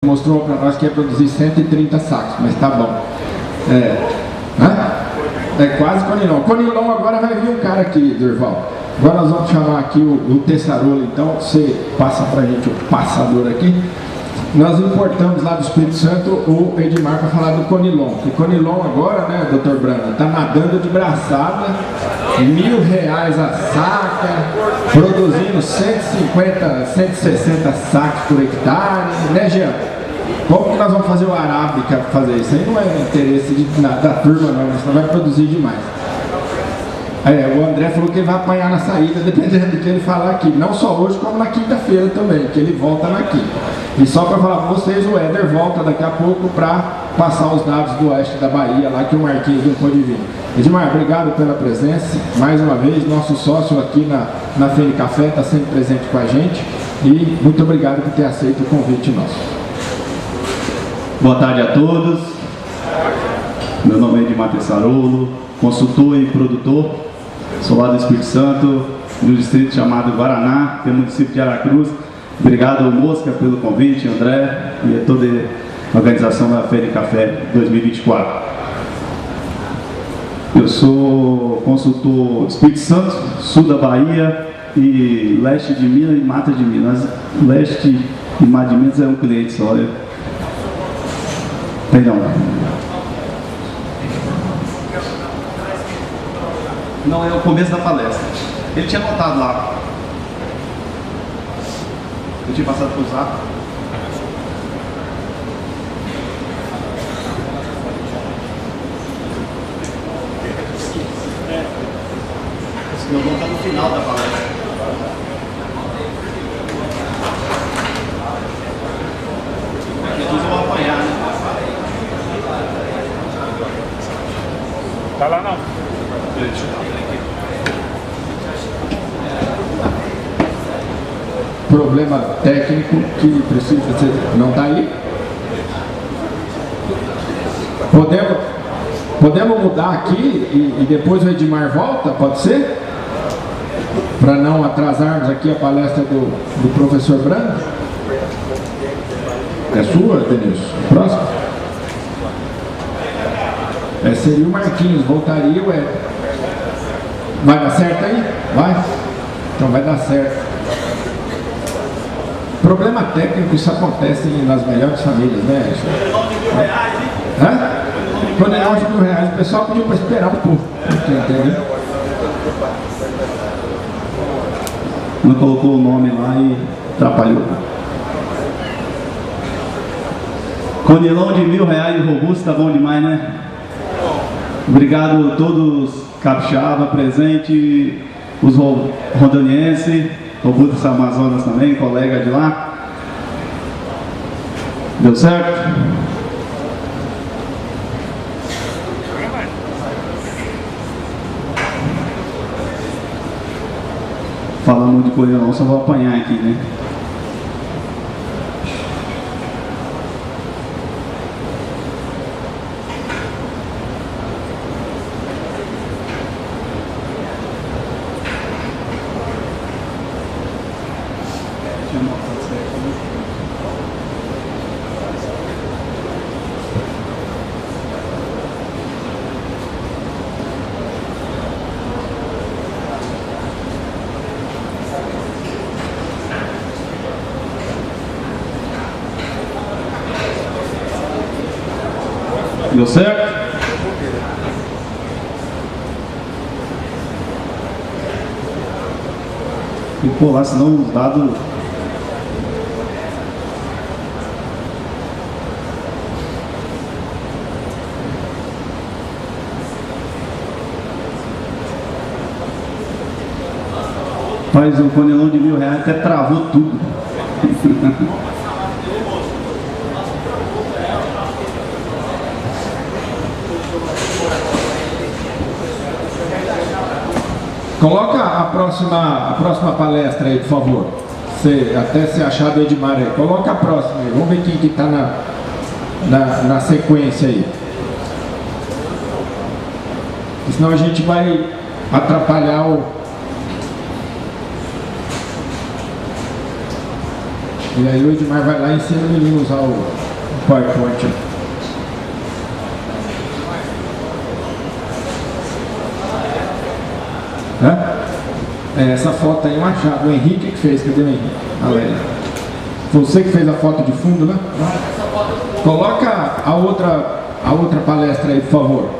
Mostrou para nós que ia produzir 130 sacos, mas tá bom. É quase Conilon. Conilon agora vai vir um cara aqui, Durval. Agora nós vamos chamar aqui o Tessarola, então você passa pra gente o passador aqui. Nós importamos lá do Espírito Santo o Edmar para falar do Conilon. O Conilon agora, né, doutor Brando, tá nadando de braçada, R$1.000 a saca, produzindo 150, 160 sacos por hectare, né, Jean? Como que nós vamos fazer o Arábica para fazer isso? Aí não é interesse da turma não, senão vai produzir demais. O André falou que ele vai apanhar na saída, dependendo do que ele falar aqui. Não só hoje, como na quinta-feira também, que ele volta na quinta. E só para falar para vocês, o Éder volta daqui a pouco para passar os dados do oeste da Bahia, lá que o Marquinhos não pôde vir. Edmar, obrigado pela presença. Mais uma vez, nosso sócio aqui na Fene Café está sempre presente com a gente. E muito obrigado por ter aceito o convite nosso. Boa tarde a todos. Meu nome é Edmar Tessarolo, consultor e produtor. Sou lá do Espírito Santo, do distrito chamado Guaraná, que é o município de Aracruz. Obrigado ao Mosca pelo convite, André, e a toda a organização da Feira de Café 2024. Eu sou consultor do Espírito Santo, sul da Bahia e leste de Minas e Mata de Minas. Leste e Mata de Minas é um cliente só. Perdão. Não, é o começo da palestra. Ele tinha anotado lá. Eu tinha passado para usar. Eu vou estar no final da palestra. Depois eu vou apanhar, né? Tá lá não. Problema técnico que precisa ser... Não está aí? Podemos mudar aqui e depois o Edmar volta? Pode ser? Para não atrasarmos aqui a palestra do professor Brando? É sua, Denilson? Próximo? Seria o Marquinhos, voltaria o Éder. Vai dar certo aí? Vai? Então vai dar certo. Problema técnico, isso acontece nas melhores famílias, né? Quando é R$9.000, o pessoal pediu para esperar um pouco. Entendeu? Não colocou o nome lá e atrapalhou. Conilon de R$1.000 robusto, tá bom demais, né? Obrigado a todos capixaba presente, os rondonienses, robustas Amazonas também, colega de lá. Deu certo? Falando de Conilon, só vou apanhar aqui, né? Deu certo? E pô, lá senão os dados. Mas o Conilon de R$1.000 até travou tudo. Coloca a próxima palestra aí, por favor. Até se achar do Edmar aí. Coloca a próxima aí. Vamos ver quem que está na sequência aí. Senão a gente vai atrapalhar E aí o Edmar vai lá e ensina o menino a usar o PowerPoint. Essa foto aí é um achado, o Henrique que fez, cadê o Henrique? Alélia. Você que fez a foto de fundo, né? Coloca a outra palestra aí, por favor.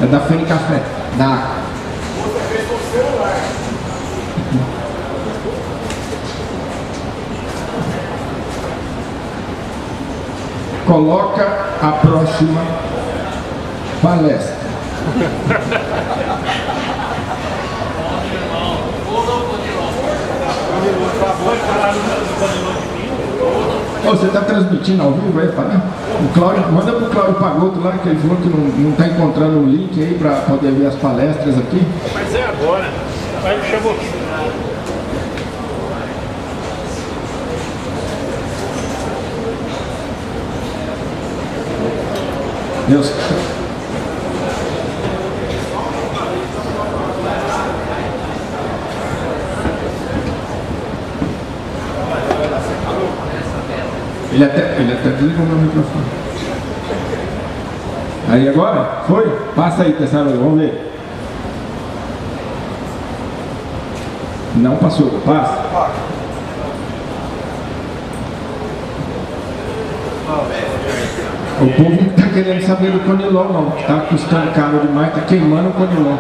É da Fene Café, da Você fez com o celular. Coloca a próxima palestra. Você está transmitindo ao vivo aí, para o Cláudio, manda para o Cláudio Pagotto lá, que ele falou que não está encontrando o link aí para poder ver as palestras aqui. Mas é agora. Vai me chamar. Deus. Ele até desligou meu microfone. Aí agora? Foi? Passa aí, Tessaro, vamos ver. Não passou, passa. O povo não está querendo saber do Conilon, não. Está custando caro demais, está queimando o Conilon.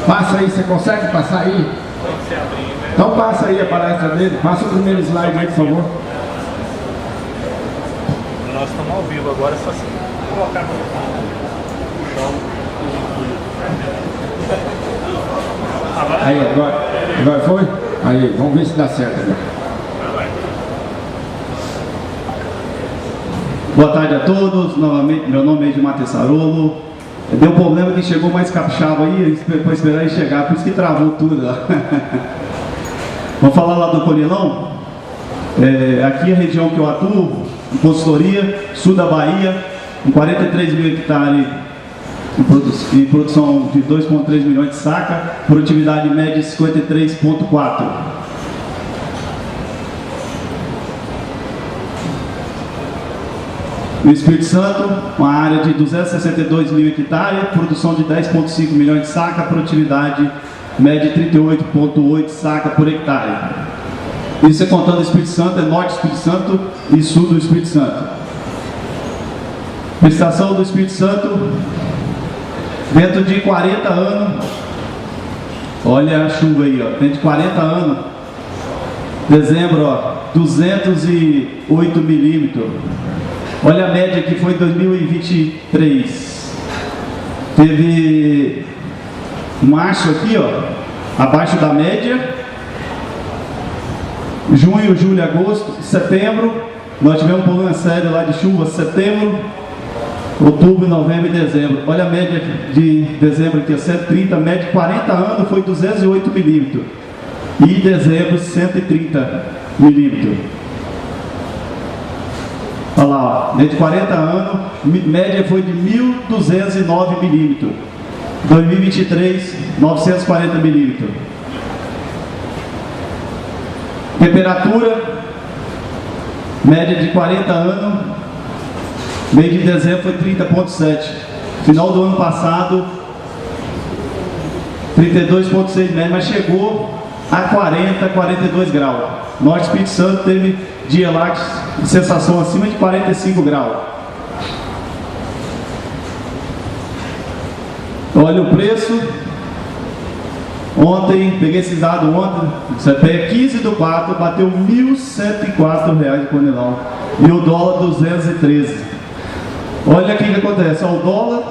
Passa aí, você consegue passar aí? Então passa aí a palestra dele, passa o primeiro slide aí, por favor. Nós estamos ao vivo agora, só se colocar no chão. Aí, agora foi? Aí, vamos ver se dá certo agora. Boa tarde a todos, novamente, meu nome é Edmar Tessarolo. Deu um problema que chegou mais capixaba aí, para esperar ele chegar, por isso que travou tudo lá. Vamos falar lá do Conilon. Aqui é a região que eu atuo, em consultoria, sul da Bahia, com 43 mil hectares em produção de 2,3 milhões de saca, produtividade média de 53,4. No Espírito Santo, uma área de 262 mil hectares, produção de 10,5 milhões de saca, produtividade média de 38,8 saca por hectare. Isso é contando o Espírito Santo, é norte do Espírito Santo e sul do Espírito Santo. Prestação do Espírito Santo, dentro de 40 anos, olha a chuva aí, ó, dentro de 40 anos, dezembro, ó, 208 milímetros. Olha a média que foi em 2023. Teve março aqui, ó, abaixo da média. Junho, julho, agosto, setembro. Nós tivemos um problema sério lá de chuva, setembro, outubro, novembro e dezembro. Olha a média de dezembro aqui, 130, média de 40 anos foi 208 milímetros. E dezembro, 130 milímetros. Olha lá, ó, dentro de 40 anos, média foi de 1.209 milímetros. 2023, 940 milímetros. Temperatura, média de 40 anos, mês de dezembro foi 30,7. Final do ano passado, 32,6 média, mas chegou a 40, 42 graus. Norte Espírito Santo teve dia lá de sensação acima de 45 graus. Olha o preço. Ontem, peguei esses dados ontem, você pega 15/4, bateu R$ 1.104 de Conilon. E o dólar 213. Olha aqui o que acontece, ó, o dólar,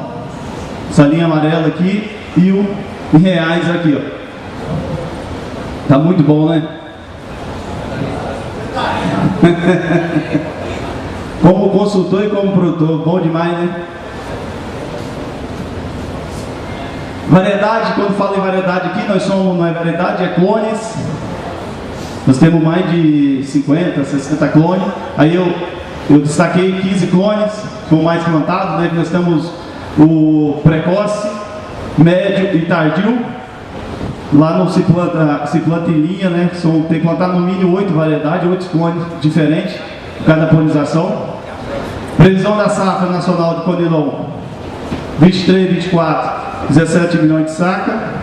essa linha amarela aqui, e o em reais aqui, ó. Tá muito bom, né? Como consultor e como produtor, bom demais, né? Variedade, quando falo em variedade aqui, nós somos, não é variedade, é clones. Nós temos mais de 50, 60 clones. Aí eu destaquei 15 clones, com mais plantados, né? Nós temos o precoce, médio e tardio. Lá não se planta em linha, né? Tem que plantar no mínimo 8 variedades, 8 clones diferentes, cada polinização. Previsão da safra nacional de Conilon 23, 24, 17 milhões de saca.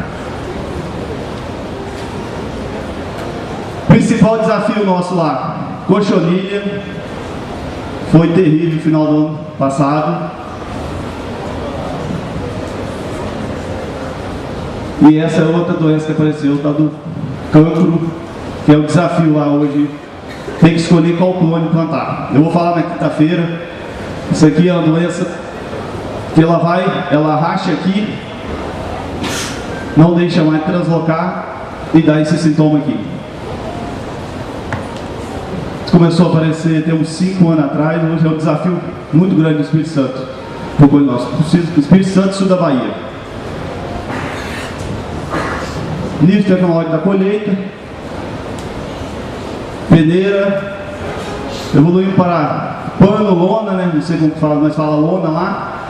Principal desafio nosso lá, cochonilha. Foi terrível no final do ano passado. E essa é outra doença que apareceu, tá do cancro, que é o desafio lá hoje. Tem que escolher qual clone plantar. Eu vou falar na quinta-feira. Isso aqui é uma doença que ela racha aqui, não deixa mais translocar e dá esse sintoma aqui. Começou a aparecer tem uns 5 anos atrás, hoje é um desafio muito grande do Espírito Santo. Espírito Santo, sul da Bahia. Nível tecnológico da colheita, peneira, evoluindo para pano, lona, né? Não sei como fala, nós falamos lona lá.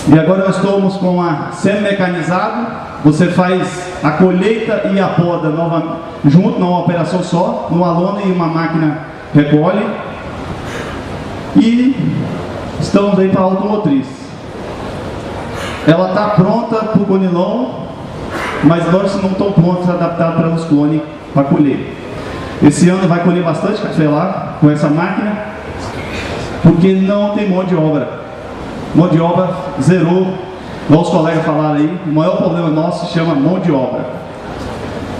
E agora nós estamos com a semi-mecanizado. Você faz a colheita e a poda junto, numa operação só, numa lona e uma máquina recolhe. E estamos aí para a automotriz. Ela está pronta para o Conilon, mas nós não estamos prontos, adaptados para os clones para colher. Esse ano vai colher bastante café lá com essa máquina, porque não tem mão de obra. Mão de obra zerou, igual os colegas falaram aí, o maior problema nosso se chama mão de obra.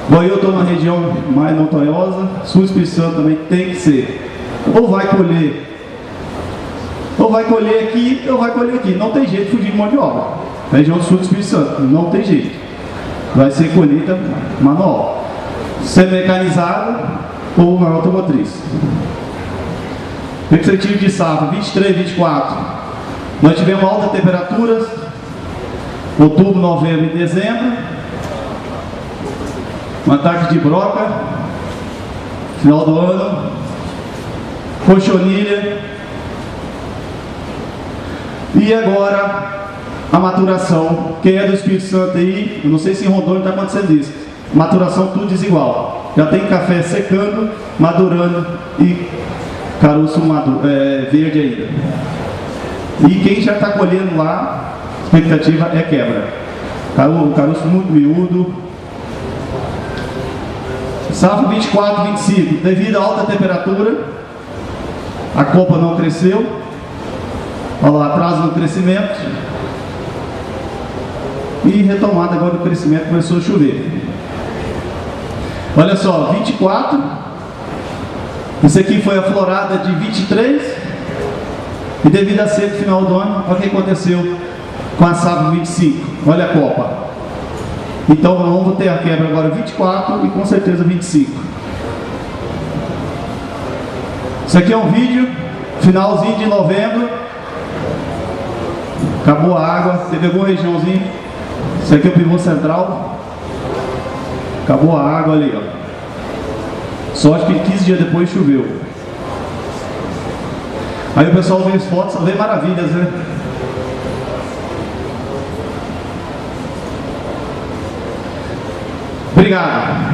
Bom, eu estou na região mais montanhosa, sul Espírito Santo também tem que ser. Ou vai colher aqui, ou vai colher aqui. Não tem jeito de fugir de mão de obra. Região sul do Espírito Santo, não tem jeito. Vai ser colheita manual. Ser mecanizado ou na automotriz. Perspectiva de safra 23, 24. Nós tivemos altas temperaturas, outubro, novembro e dezembro. Um ataque de broca, final do ano, cochonilha. E agora a maturação, quem é do Espírito Santo aí, eu não sei se em Rondônia está acontecendo isso. Maturação tudo desigual. Já tem café secando, madurando e caroço verde ainda. E quem já está colhendo lá, a expectativa é quebra. Caroço muito miúdo. Safra 24, 25. Devido à alta temperatura, a copa não cresceu. Olha lá, atraso no crescimento. E retomada agora do crescimento, começou a chover. Olha só, 24. Isso aqui foi a florada de 23. E devido a seca no final do ano, olha o que aconteceu com a safra 25. Olha a copa. Então vamos ter a quebra agora 24 e com certeza 25. Isso aqui é um vídeo, finalzinho de novembro. Acabou a água, teve alguma regiãozinha. Isso aqui é o pivô central. Acabou a água ali, ó. Sorte que 15 dias depois choveu. Aí o pessoal vê as fotos, vê maravilhas, né? Obrigado.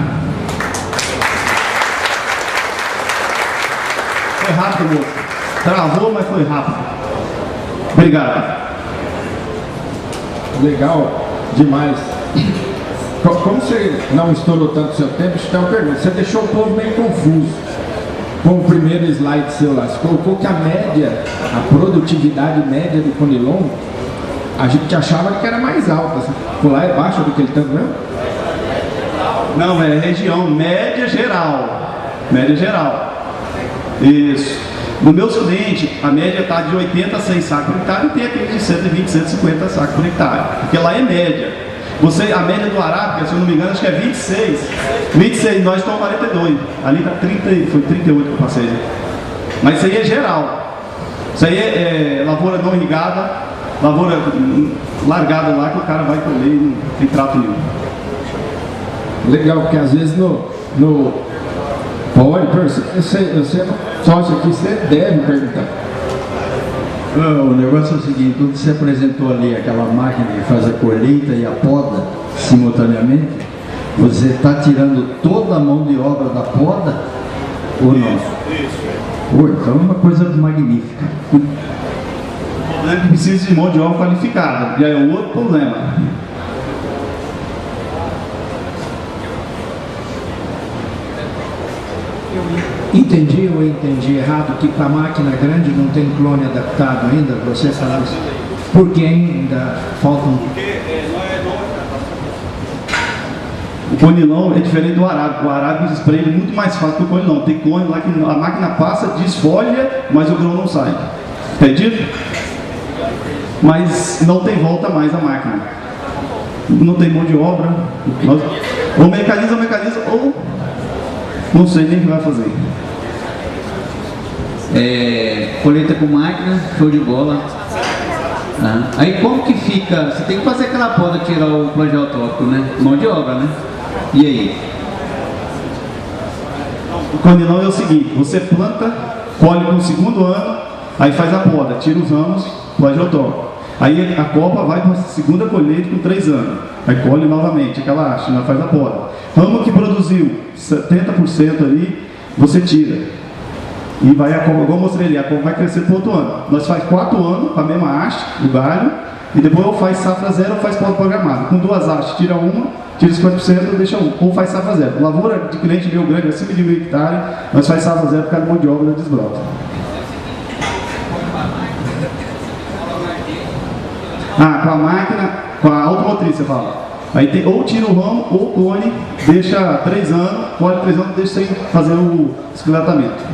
Foi rápido, moço. Travou, mas foi rápido. Obrigado. Legal demais. Como você não estourou tanto seu tempo, deixa eu ter uma pergunta. Você deixou o povo meio confuso com o primeiro slide seu lá. Você colocou que a média, a produtividade média do Conilon, a gente achava que era mais alta. Por lá é baixa do que ele tanto mesmo? Não, é região média geral. Média geral. Isso. No meu cliente, a média está de 80 a 100 sacos por hectare e tem aquele de 120, 150 sacos por hectare. Porque lá é média. A média do Arábica, se eu não me engano, acho que é 26. 26, nós estamos 42. Ali está 30, foi 38 que eu passei. Mas isso aí é geral. Isso aí é lavoura não irrigada, lavoura largada lá que o cara vai colher e não tem trato nenhum. Legal, porque às vezes você só isso aqui você deve perguntar. O negócio é o seguinte, quando você apresentou ali aquela máquina que faz a colheita e a poda, simultaneamente, você está tirando toda a mão de obra da poda ou não? Isso. Então é uma coisa magnífica. O problema é que precisa de mão de obra qualificada, e aí é um outro problema. Entendi ou entendi errado que para a máquina grande não tem clone adaptado ainda? Você falou isso? Porque ainda faltam... O conilon é diferente do arábico. O arábico spray é muito mais fácil que o conilon. Tem clone lá que a máquina passa, desfolha, mas o grão não sai. Entendido? Mas não tem volta mais a máquina. Não tem mão de obra. Ou mecaniza, ou não sei nem o que vai fazer. Colheita com máquina, show de bola. Aí como que fica? Você tem que fazer aquela poda, tirar o plagiotópico, né? Mão de obra, né? E aí? O conilon é o seguinte: você planta, colhe no segundo ano, aí faz a poda, tira os ramos, plagiotópico. Aí a copa vai para a segunda colheita com 3 anos. Aí colhe novamente aquela haste, faz a poda. Ramo que produziu 70% ali, você tira. E vai a copa, igual eu mostrei ali, a copa vai crescer para o outro ano. Nós faz 4 anos com a mesma haste, o galho, e depois ou faz safra zero ou faz poda programada. Com 2 hastes, tira uma, tira 50% ou deixa uma. Ou faz safra zero. Lavoura de cliente meu grande, acima de 1.000 hectares, nós faz safra zero por causa de mão de obra desbrota. Com a máquina, com a automotriz, você fala. Aí tem, ou tira o ramo, ou clone, deixa 3 anos, colhe 3 anos, deixa sem fazer o esqueletamento.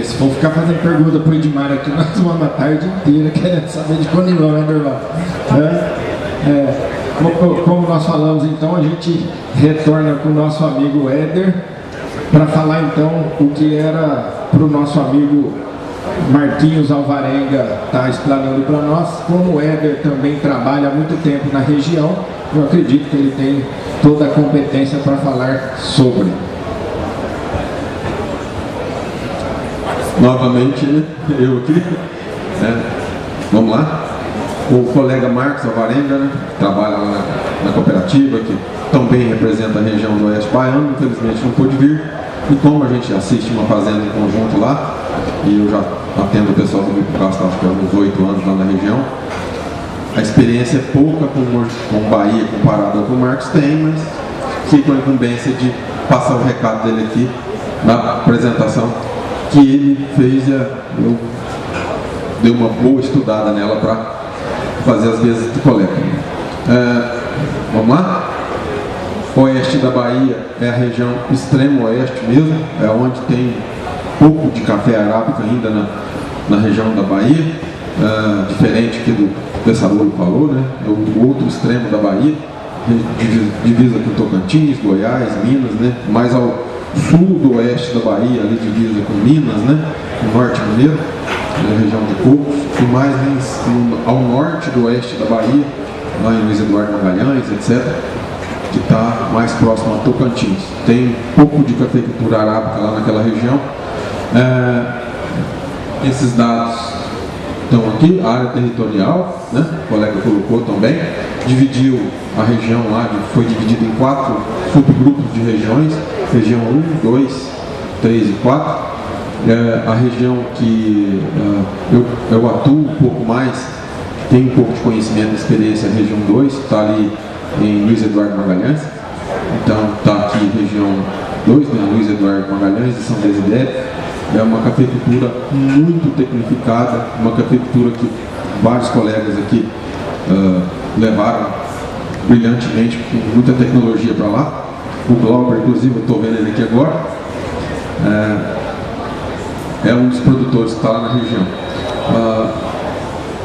Se for ficar fazendo pergunta pro Edmar aqui, nós vamos a tarde inteira querendo saber de conilon, né, Durval? Como nós falamos, então, a gente retorna com o nosso amigo Éder para falar, então, o que era para o nosso amigo Marquinhos Alvarenga está explanando para nós. Como o Éder também trabalha há muito tempo na região, eu acredito que ele tem toda a competência para falar sobre. Novamente, né? Eu aqui, né? Vamos lá. O colega Marcos Alvarenga, né? Trabalha lá na cooperativa, que também representa a região do Oeste Baiano, infelizmente não pôde vir. E como a gente assiste uma fazenda em conjunto lá, e eu já atendo o pessoal do Grupo Castro, acho que há uns 8 anos lá na região, a experiência é pouca com Bahia comparada com o Marcos tem, mas fica a incumbência de passar o recado dele aqui na apresentação que ele fez. Eu dei uma boa estudada nela para fazer as mesas de coleta. Vamos lá? Oeste da Bahia é a região extremo oeste mesmo, é onde tem pouco de café arábica ainda na região da Bahia, diferente que do Tessarouro falou, né? É o outro extremo da Bahia, divisa com Tocantins, Goiás, Minas, né? Mais ao sul do oeste da Bahia, ali divisa com Minas, né? O norte mineiro, a região de Cocos, e mais ao norte do oeste da Bahia, lá em Luiz Eduardo Magalhães, etc., que está mais próximo a Tocantins. Tem um pouco de cafeicultura arábica lá naquela região. Esses dados estão aqui, a área territorial, né? O colega colocou também, dividiu a região lá, foi dividida em 4 subgrupos de regiões, região 1, 2, 3 e 4. A região que eu atuo um pouco mais, tem um pouco de conhecimento e experiência, a região 2, está ali em Luiz Eduardo Magalhães. Então está aqui região 2, né? Luiz Eduardo Magalhães e São Desidério. É uma cafeicultura muito tecnificada, uma cafeicultura que vários colegas aqui levaram brilhantemente, com muita tecnologia para lá. O Glauber, inclusive, eu estou vendo ele aqui agora, é um dos produtores que está lá na região.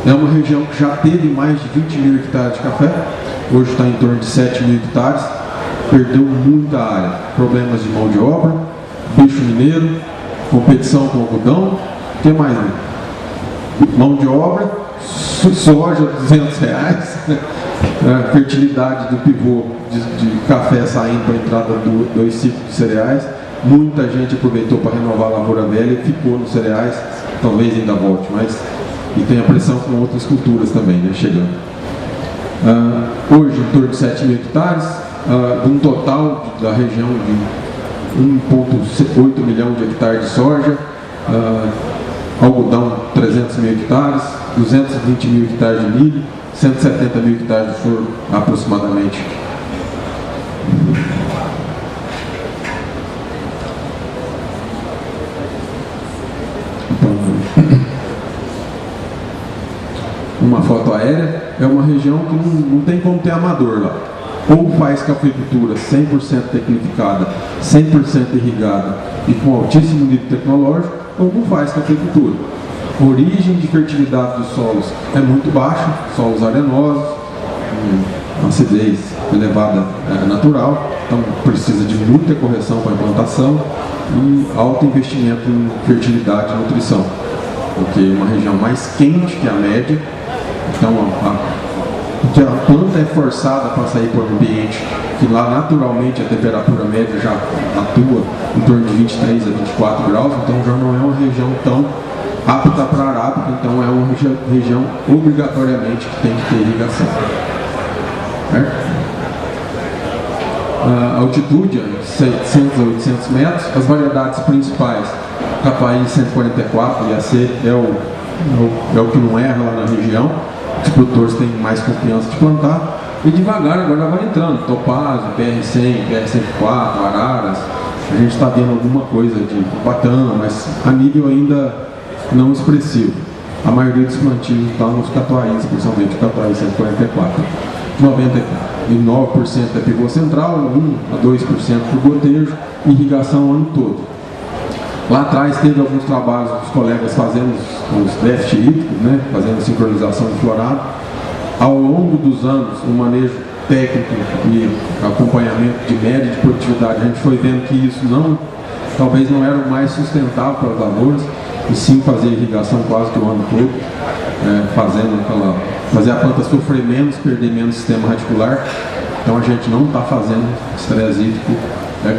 É uma região que já teve mais de 20.000 hectares de café, hoje está em torno de 7.000 hectares, perdeu muita área, problemas de mão de obra, bicho mineiro, competição com algodão, o que mais? Né? Mão de obra, soja, R$200, fertilidade do pivô de café saindo para a entrada do 2 ciclos de cereais. Muita gente aproveitou para renovar a lavoura velha e ficou nos cereais, talvez ainda volte, mas e tem a pressão com outras culturas também, né, chegando. Hoje, em torno de 7 mil hectares, um total da região de 1,8 milhão de hectares de soja, algodão 300 mil hectares, 220 mil hectares de milho, 170 mil hectares de sorgo aproximadamente. Uma foto aérea é uma região que não tem como ter amador lá. Ou faz cafeicultura 100% tecnificada, 100% irrigada e com altíssimo nível tecnológico, ou não faz cafeicultura. A origem de fertilidade dos solos é muito baixa, solos arenosos, acidez elevada natural, então precisa de muita correção para a implantação e alto investimento em fertilidade e nutrição, porque é uma região mais quente que a média, então a planta é forçada para sair para o ambiente que lá naturalmente a temperatura média já atua em torno de 23 a 24 graus, então já não é uma região tão apta para arábica, então é uma região obrigatoriamente que tem que ter irrigação. Certo? A altitude é 700 a 800 metros, as variedades principais, Capaí 144, IAC é o que não erra lá na região, os produtores têm mais confiança de plantar, e devagar agora vai entrando, Topázio, PR100, PR104, Araras, a gente está vendo alguma coisa de Batã, mas a nível ainda não expressivo. A maioria dos plantios está nos catuaís, principalmente o Catuaí 144. 99% é pivô central, 1 a 2% por gotejo, irrigação o ano todo. Lá atrás teve alguns trabalhos dos colegas fazendo os déficit hídricos, né, fazendo sincronização de florado. Ao longo dos anos, o manejo técnico e acompanhamento de média de produtividade, a gente foi vendo que isso talvez não era o mais sustentável para as lavouras, e sim fazer irrigação quase que o ano todo, fazer a planta sofrer menos, perder menos sistema radicular. Então a gente não está fazendo estresse hídrico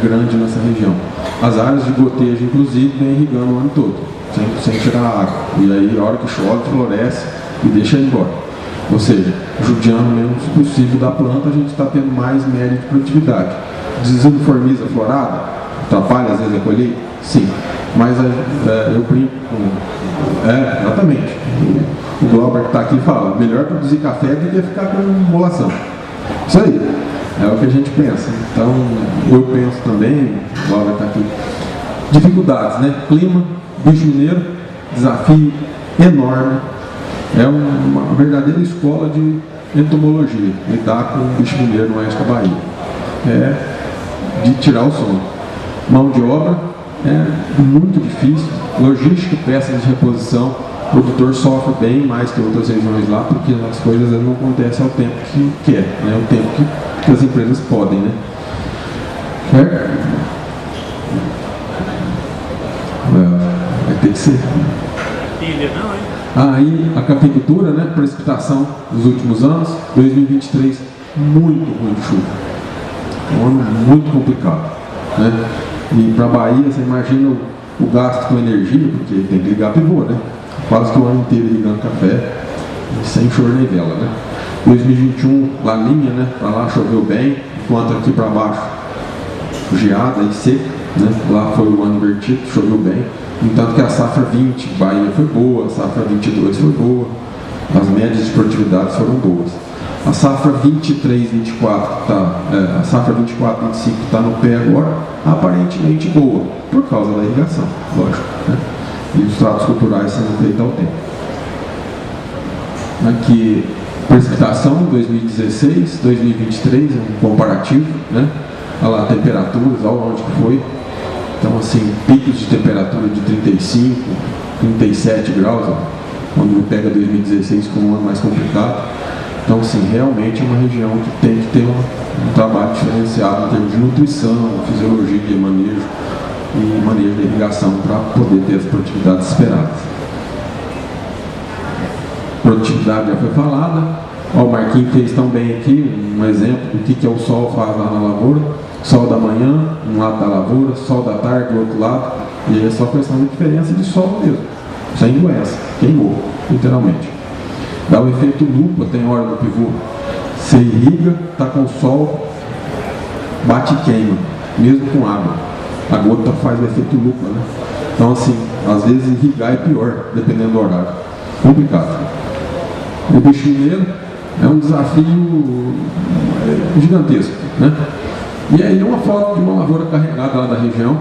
grande nessa região. As áreas de gotejo, inclusive, vem irrigando o ano todo, sem tirar a água. E aí, a hora que chove, floresce e deixa ir embora. Ou seja, judiando o menos possível da planta, a gente está tendo mais média de produtividade. Desuniformiza a florada? Atrapalha às vezes a colheita? Sim. Mas eu brinco com... exatamente. O Glauber que está aqui fala, melhor produzir café do que ficar com emolação. Isso aí. É o que a gente pensa. Então, eu penso também, o Glauber está aqui. Dificuldades, né? Clima, bicho mineiro, desafio enorme. É uma verdadeira escola de entomologia, lidar com o bicho mineiro no oeste da Bahia. É de tirar o sono. Mão de obra é muito difícil, logística, peças de reposição, o produtor sofre bem mais que outras regiões lá, porque as coisas não acontecem ao tempo que quer, né? O tempo que as empresas podem, né? Certo? Vai ter que ser. Ilha não, hein? Aí a cafeicultura, né? Precipitação dos últimos anos, 2023, muito ruim de chuva. Um ano muito complicado, né? E para a Bahia, você imagina o gasto com energia, porque tem que ligar pivô, né? Quase que o ano inteiro ligando café, sem choro nem vela, né? 2021, Laninha, né? Para lá choveu bem, enquanto aqui para baixo, geada e seca, né? Lá foi o ano invertido, choveu bem. Entanto que a safra 20, Bahia foi boa, a safra 22 foi boa, as médias de produtividade foram boas. A safra 23, 24, a safra 24, 25 está no pé agora, aparentemente boa, por causa da irrigação, lógico, né? E os tratos culturais sendo feitos ao tempo. Aqui, precipitação 2016, 2023, é um comparativo, né? Olha lá, temperaturas, olha onde que foi. Então, assim, picos de temperatura de 35, 37 graus, ó, quando pega 2016 com um ano mais complicado. Então, assim, realmente é uma região que tem que ter um trabalho diferenciado em termos de nutrição, fisiologia, manejo e manejo de irrigação para poder ter as produtividades esperadas. Produtividade já foi falada. Ó, o Marquinhos fez tão bem aqui um exemplo do que o sol faz lá na lavoura. Sol da manhã, um lado da lavoura, sol da tarde, do outro lado. E é só questão de diferença de sol mesmo, sem doença, queimou, literalmente. Dá o efeito lupa, tem hora do pivô. Você irriga, tá com sol, bate e queima, mesmo com água. A gota faz o efeito lupa, né? Então assim, às vezes irrigar é pior, dependendo do horário. Complicado. O bicho mineiro é um desafio gigantesco, né? E aí uma foto de uma lavoura carregada lá da região,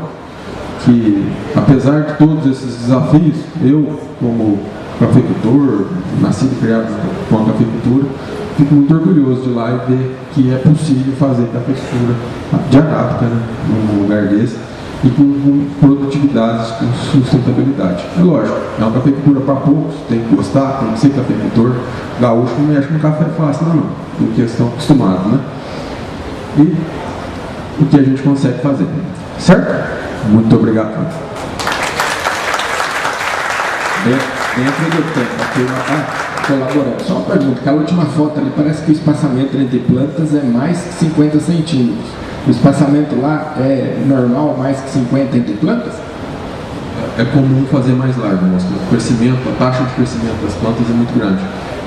que apesar de todos esses desafios, eu como cafeicultor, nascido e criado com a cafeicultura, fico muito orgulhoso de ir lá e ver que é possível fazer cafeicultura de arábica, né, num lugar desse, e com produtividades, com sustentabilidade. É lógico, é uma cafeicultura para poucos, tem que gostar, tem que ser cafeicultor. Gaúcho não mexe com café fácil, não, porque estão acostumados, né? E o que a gente consegue fazer, certo? Muito obrigado. Dentro do tempo, a turma está colaborando. Só uma pergunta, aquela última foto ali, parece que o espaçamento entre plantas é mais que 50 centímetros. O espaçamento lá é normal, mais que 50 entre plantas? É comum fazer mais largo, mas o crescimento, a taxa de crescimento das plantas é muito grande.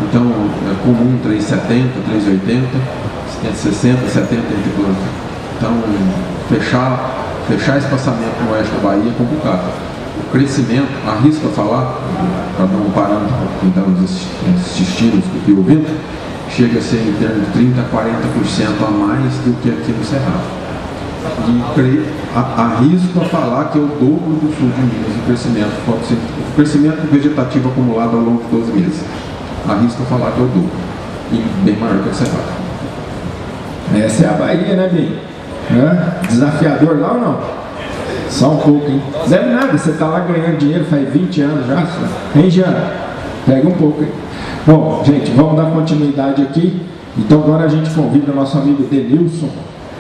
Então é comum 3,70, 3,80, 60, 70 entre plantas. Então fechar espaçamento no oeste da Bahia é complicado. O crescimento, arrisco a falar, para dar um parâmetro para quem está nos assistindo, e ouvindo, chega a ser em termos de 30% a 40% a mais do que aqui no Cerrado. E arrisco a falar que é o dobro do sul de Minas o crescimento, pode ser o crescimento vegetativo acumulado ao longo de 12 meses. Arrisco a falar que é o dobro, e bem maior que o Cerrado. Essa é a Bahia, né, Bim? Desafiador lá ou não? Só um pouco, hein? Deve nada, você está lá ganhando dinheiro faz 20 anos já, hein, Jean? Pega um pouco aí. Bom, gente, vamos dar continuidade aqui. Então agora a gente convida o nosso amigo Denilson,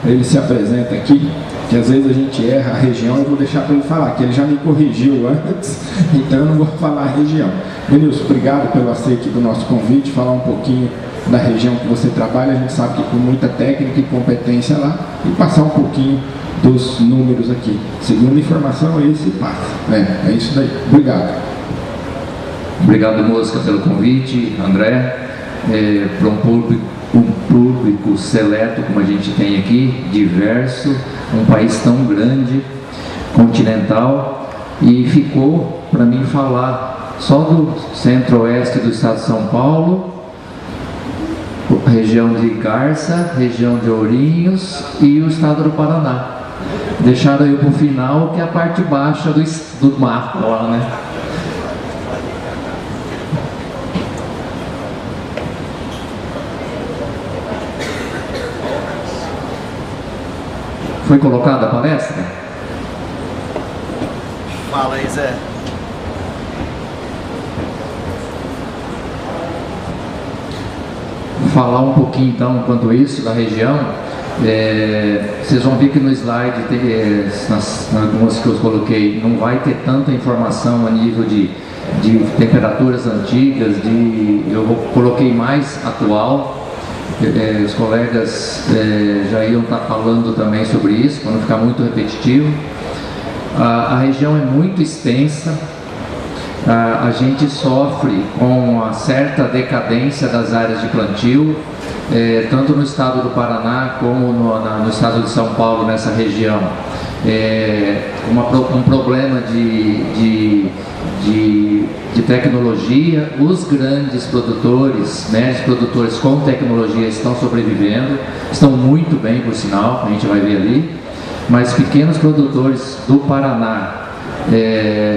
ele se apresenta aqui, que às vezes a gente erra a região, eu vou deixar para ele falar, que ele já me corrigiu antes, então eu não vou falar a região. Denilson, obrigado pelo aceite do nosso convite, falar um pouquinho da região que você trabalha, a gente sabe que com muita técnica e competência lá, e passar um pouquinho dos números aqui. Segunda informação, esse passa. É isso daí. Obrigado. Obrigado, Mosca, pelo convite, André. Para um público seleto como a gente tem aqui, diverso, um país tão grande, continental, e ficou para mim falar só do centro-oeste do estado de São Paulo, região de Garça, região de Ourinhos e o estado do Paraná. Deixaram aí para o final, que é a parte baixa do mapa lá, né? Foi colocada a palestra? Fala aí, Zé. Falar um pouquinho então, enquanto isso, da região. Vocês vão ver que no slide, nas algumas que eu coloquei, não vai ter tanta informação a nível de temperaturas antigas, eu coloquei mais atual. Os colegas já iam estar falando também sobre isso, para não ficar muito repetitivo. A região é muito extensa, a gente sofre com uma certa decadência das áreas de plantio, tanto no estado do Paraná como no estado de São Paulo, nessa região. Um problema de tecnologia. Os grandes produtores, médios produtores com tecnologia estão sobrevivendo, estão muito bem, por sinal, a gente vai ver ali, mas pequenos produtores do Paraná,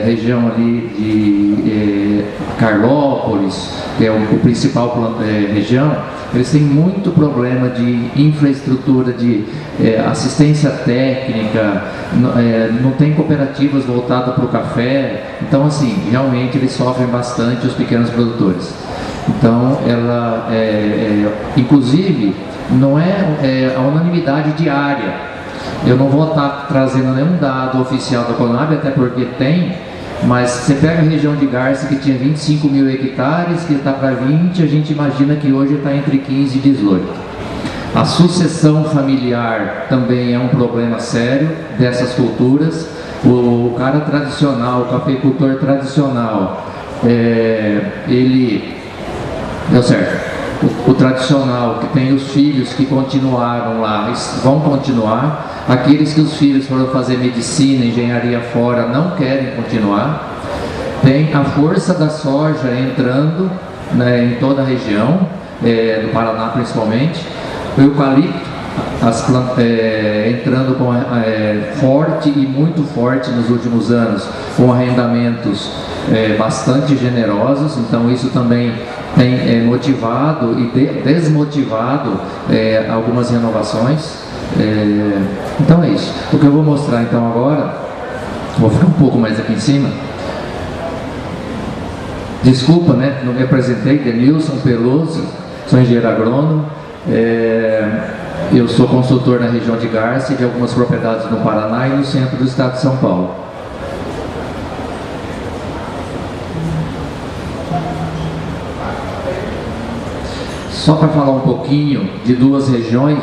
região ali de Carlópolis, que é o principal região, eles têm muito problema de infraestrutura, de assistência técnica, não tem cooperativas voltadas para o café. Então, assim, realmente eles sofrem bastante, os pequenos produtores. Então, inclusive, não é a unanimidade diária. Eu não vou estar trazendo nenhum dado oficial da Conab, até porque tem, mas você pega a região de Garça, que tinha 25 mil hectares, que está para 20, a gente imagina que hoje está entre 15 e 18. A sucessão familiar também é um problema sério dessas culturas. O cara tradicional, o cafeicultor tradicional, ele... Deu certo. o tradicional, que tem os filhos que continuaram lá, vão continuar. Aqueles que os filhos foram fazer medicina, engenharia fora, não querem continuar. Tem a força da soja entrando, né, em toda a região, do Paraná principalmente. O eucalipto entrando forte e muito forte nos últimos anos, com arrendamentos bastante generosos. Então isso também tem motivado e desmotivado algumas renovações. Então é isso. O que eu vou mostrar então agora, vou ficar um pouco mais aqui em cima. Desculpa, né? Não me apresentei, Denilson Peloso, sou engenheiro agrônomo. Eu sou consultor na região de Garça e de algumas propriedades no Paraná e no centro do estado de São Paulo. Só para falar um pouquinho de duas regiões.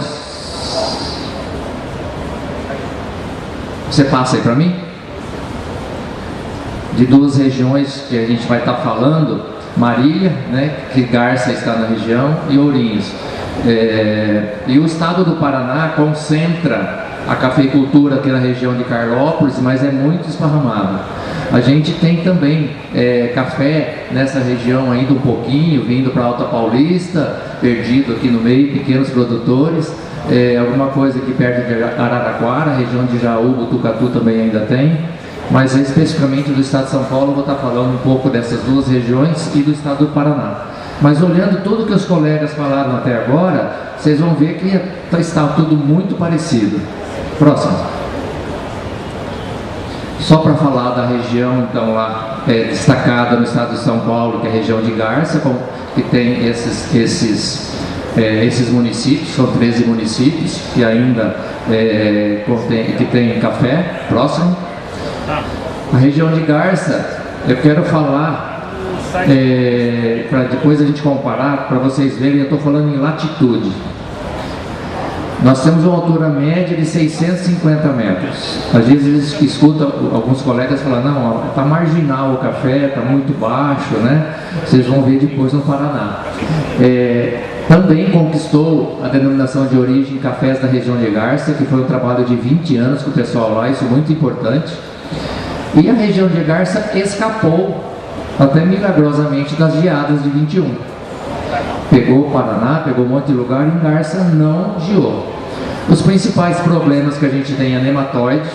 Você passa aí para mim? De duas regiões que a gente vai estar falando, Marília, né, que Garça está na região, e Ourinhos. E o estado do Paraná concentra a cafeicultura aqui na região de Carlópolis, mas é muito esparramado. A gente tem também café nessa região ainda um pouquinho, vindo para a Alta Paulista, perdido aqui no meio, pequenos produtores. Alguma coisa aqui perto de Araraquara, a região de Jaú, Botucatu também ainda tem. Mas especificamente do estado de São Paulo, eu vou estar falando um pouco dessas duas regiões e do estado do Paraná. Mas olhando tudo que os colegas falaram até agora, vocês vão ver que está tudo muito parecido. Próximo. Só para falar da região, então, lá destacada no estado de São Paulo, que é a região de Garça, que tem esses municípios, são 13 municípios que ainda que tem café. Próximo. A região de Garça, eu quero falar, para depois a gente comparar, para vocês verem, eu estou falando em latitude. Nós temos uma altura média de 650 metros. Às vezes escuta alguns colegas falando, não, está marginal o café, está muito baixo, né? Vocês vão ver depois no Paraná. Também conquistou a denominação de origem Cafés da região de Garça, que foi um trabalho de 20 anos com o pessoal lá, isso é muito importante. E a região de Garça escapou, até milagrosamente, das geadas de 21. Pegou o Paraná, pegou um monte de lugar, e em Garça não geou. Os principais problemas que a gente tem é nematóide,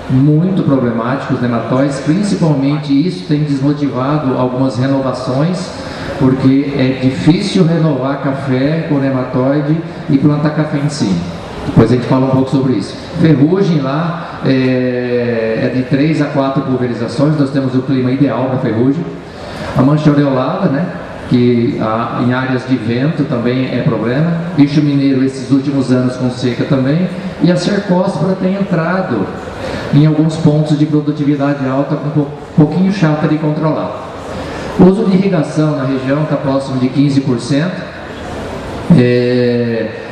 muito problemáticos nematóides, principalmente isso tem desmotivado algumas renovações, porque é difícil renovar café com nematóide e plantar café em cima. Depois a gente fala um pouco sobre isso. Ferrugem lá é de 3 a 4 pulverizações, nós temos o clima ideal para ferrugem. A mancha aureolada, né, que em áreas de vento também é problema. Bicho mineiro esses últimos anos com seca também. E a cercóspora tem entrado em alguns pontos de produtividade alta, um pouquinho chata de controlar. O uso de irrigação na região está próximo de 15%.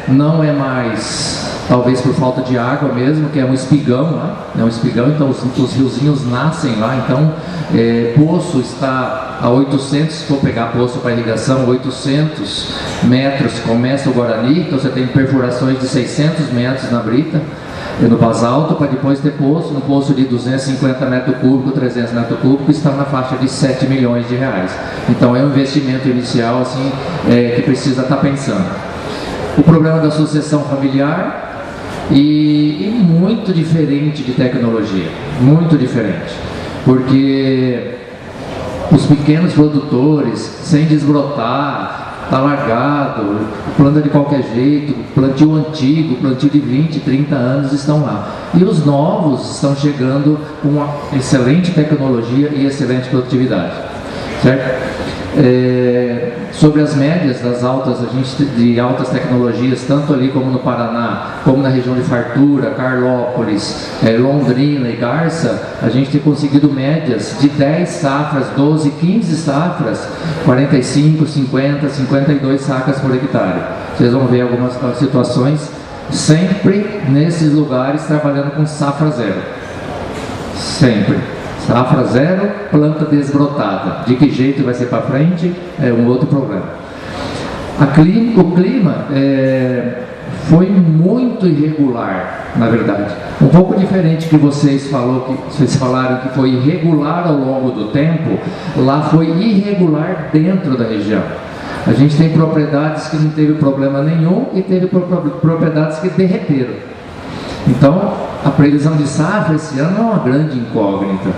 Não é mais, talvez por falta de água mesmo, que é um espigão lá, é um espigão, então os riozinhos nascem lá, então poço está a 800, se for pegar poço para irrigação, 800 metros começa o Guarani, então você tem perfurações de 600 metros na brita, no basalto, para depois ter poço, um poço de 250 metros cúbicos, 300 metros cúbicos, está na faixa de 7 milhões de reais. Então é um investimento inicial assim, que precisa estar pensando. O problema da sucessão familiar e muito diferente de tecnologia, muito diferente, porque os pequenos produtores, sem desbrotar, está largado, planta de qualquer jeito, plantio antigo, plantio de 20, 30 anos estão lá. E os novos estão chegando com uma excelente tecnologia e excelente produtividade, certo? Sobre as médias das altas, de altas tecnologias, tanto ali como no Paraná, como na região de Fartura, Carlópolis, Londrina e Garça, a gente tem conseguido médias de 10 safras, 12, 15 safras, 45, 50, 52 sacas por hectare. Vocês vão ver algumas situações, sempre nesses lugares trabalhando com safra zero. Sempre. Safra zero, planta desbrotada. De que jeito vai ser para frente é um outro problema. O clima foi muito irregular, na verdade. Um pouco diferente que vocês falaram que foi irregular ao longo do tempo, lá foi irregular dentro da região. A gente tem propriedades que não teve problema nenhum e teve propriedades que derreteram. Então, a previsão de safra esse ano é uma grande incógnita.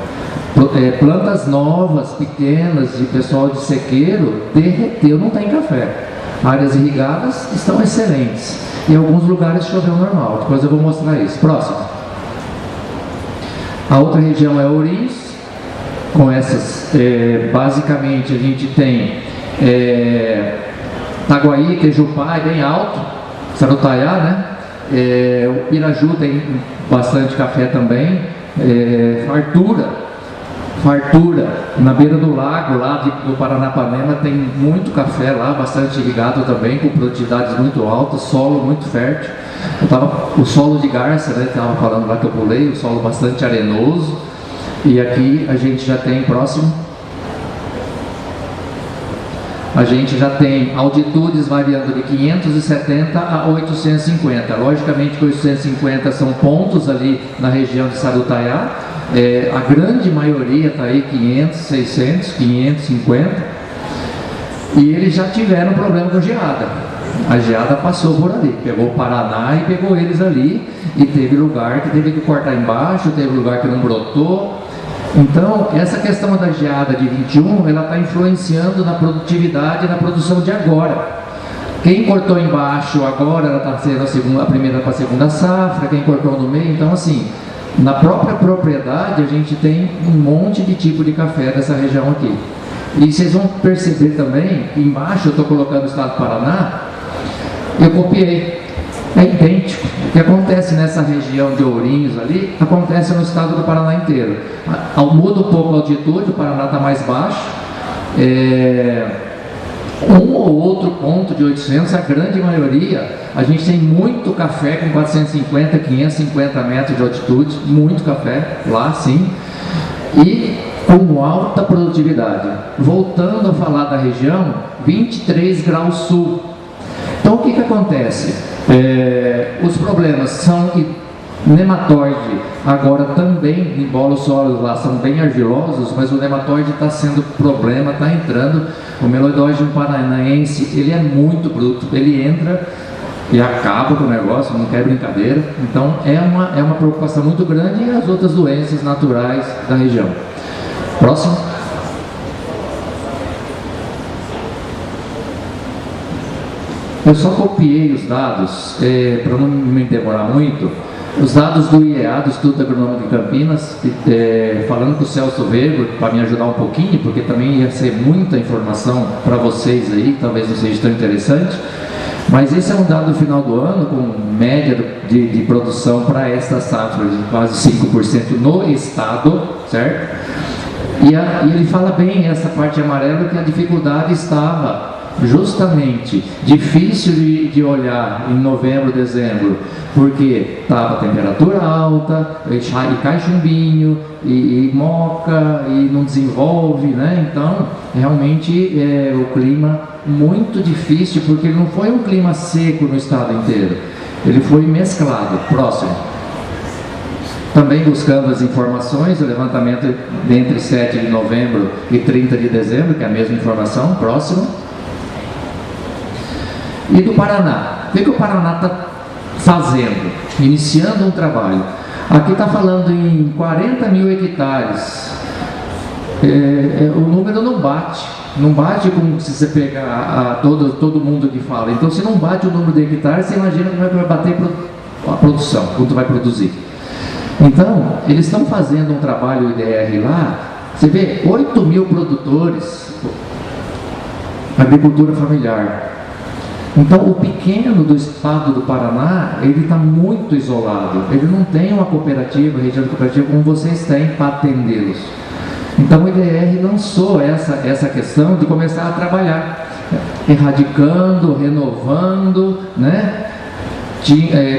Plantas novas, pequenas, de pessoal de sequeiro, derreteu, não tem café. Áreas irrigadas estão excelentes. Em alguns lugares choveu normal. Depois eu vou mostrar isso. Próximo. A outra região é Ourinhos. Com essas, basicamente a gente tem Itaguaí, Tejupá é bem alto, Sarutaiá, né? O Piraju tem bastante café também. Fartura, na beira do lago lá do Paranapanema tem muito café lá, bastante irrigado também, com produtividades muito altas, solo muito fértil. O solo de Garça, né, estava falando lá que eu pulei, o solo bastante arenoso. E aqui a gente já tem próximo. A gente já tem altitudes variando de 570 a 850. Logicamente que 850 são pontos ali na região de Sarutaiá. A grande maioria está aí 500, 600, 550. E eles já tiveram problema com geada. A geada passou por ali, pegou o Paraná e pegou eles ali. E teve lugar que teve que cortar embaixo, teve lugar que não brotou. Então, essa questão da geada de 21, ela está influenciando na produtividade e na produção de agora. Quem cortou embaixo agora, ela está sendo a primeira para a segunda safra, quem cortou no meio, então assim, na própria propriedade a gente tem um monte de tipo de café dessa região aqui. E vocês vão perceber também, que embaixo eu estou colocando o estado do Paraná, eu copiei. É idêntico. O que acontece nessa região de Ourinhos ali, acontece no estado do Paraná inteiro. Muda um pouco a altitude, o Paraná está mais baixo. Um ou outro ponto de 800, a grande maioria, a gente tem muito café com 450, 550 metros de altitude, muito café lá sim, e com alta produtividade. Voltando a falar da região, 23 graus sul. Então o que acontece? Os problemas são nematóide, agora também, embora os solos lá são bem argilosos, mas o nematóide está sendo problema, está entrando. O meloidógeno paranaense, ele é muito bruto, ele entra e acaba com o negócio, não quer brincadeira. Então é uma preocupação muito grande, e as outras doenças naturais da região. Próximo. Eu só copiei os dados, para não me demorar muito, os dados do IEA, do Instituto Agronômico de Campinas, falando com o Celso Vego, para me ajudar um pouquinho, porque também ia ser muita informação para vocês aí, talvez não seja tão interessante, mas esse é um dado do final do ano, com média de produção para esta safra de quase 5% no estado, certo? E ele fala bem, essa parte amarela, que a dificuldade estava justamente difícil de olhar em novembro, dezembro, porque estava temperatura alta, e cai chumbinho, e moca, e não desenvolve, né? Então, realmente o clima muito difícil, porque ele não foi um clima seco no estado inteiro, ele foi mesclado. Próximo. Também buscando as informações, o levantamento entre 7 de novembro e 30 de dezembro, que é a mesma informação. Próximo. E do Paraná, o que o Paraná está fazendo? Iniciando um trabalho. Aqui está falando em 40 mil hectares. O número não bate. Não bate como se você pegar todo mundo que fala. Então, se não bate o número de hectares, você imagina como vai bater a produção, quanto vai produzir. Então, eles estão fazendo um trabalho IDR lá. Você vê 8 mil produtores, agricultura familiar. Então, o pequeno do estado do Paraná, ele está muito isolado. Ele não tem uma cooperativa, região cooperativa, como vocês têm para atendê-los. Então, o IDR lançou essa questão de começar a trabalhar, erradicando, renovando, né?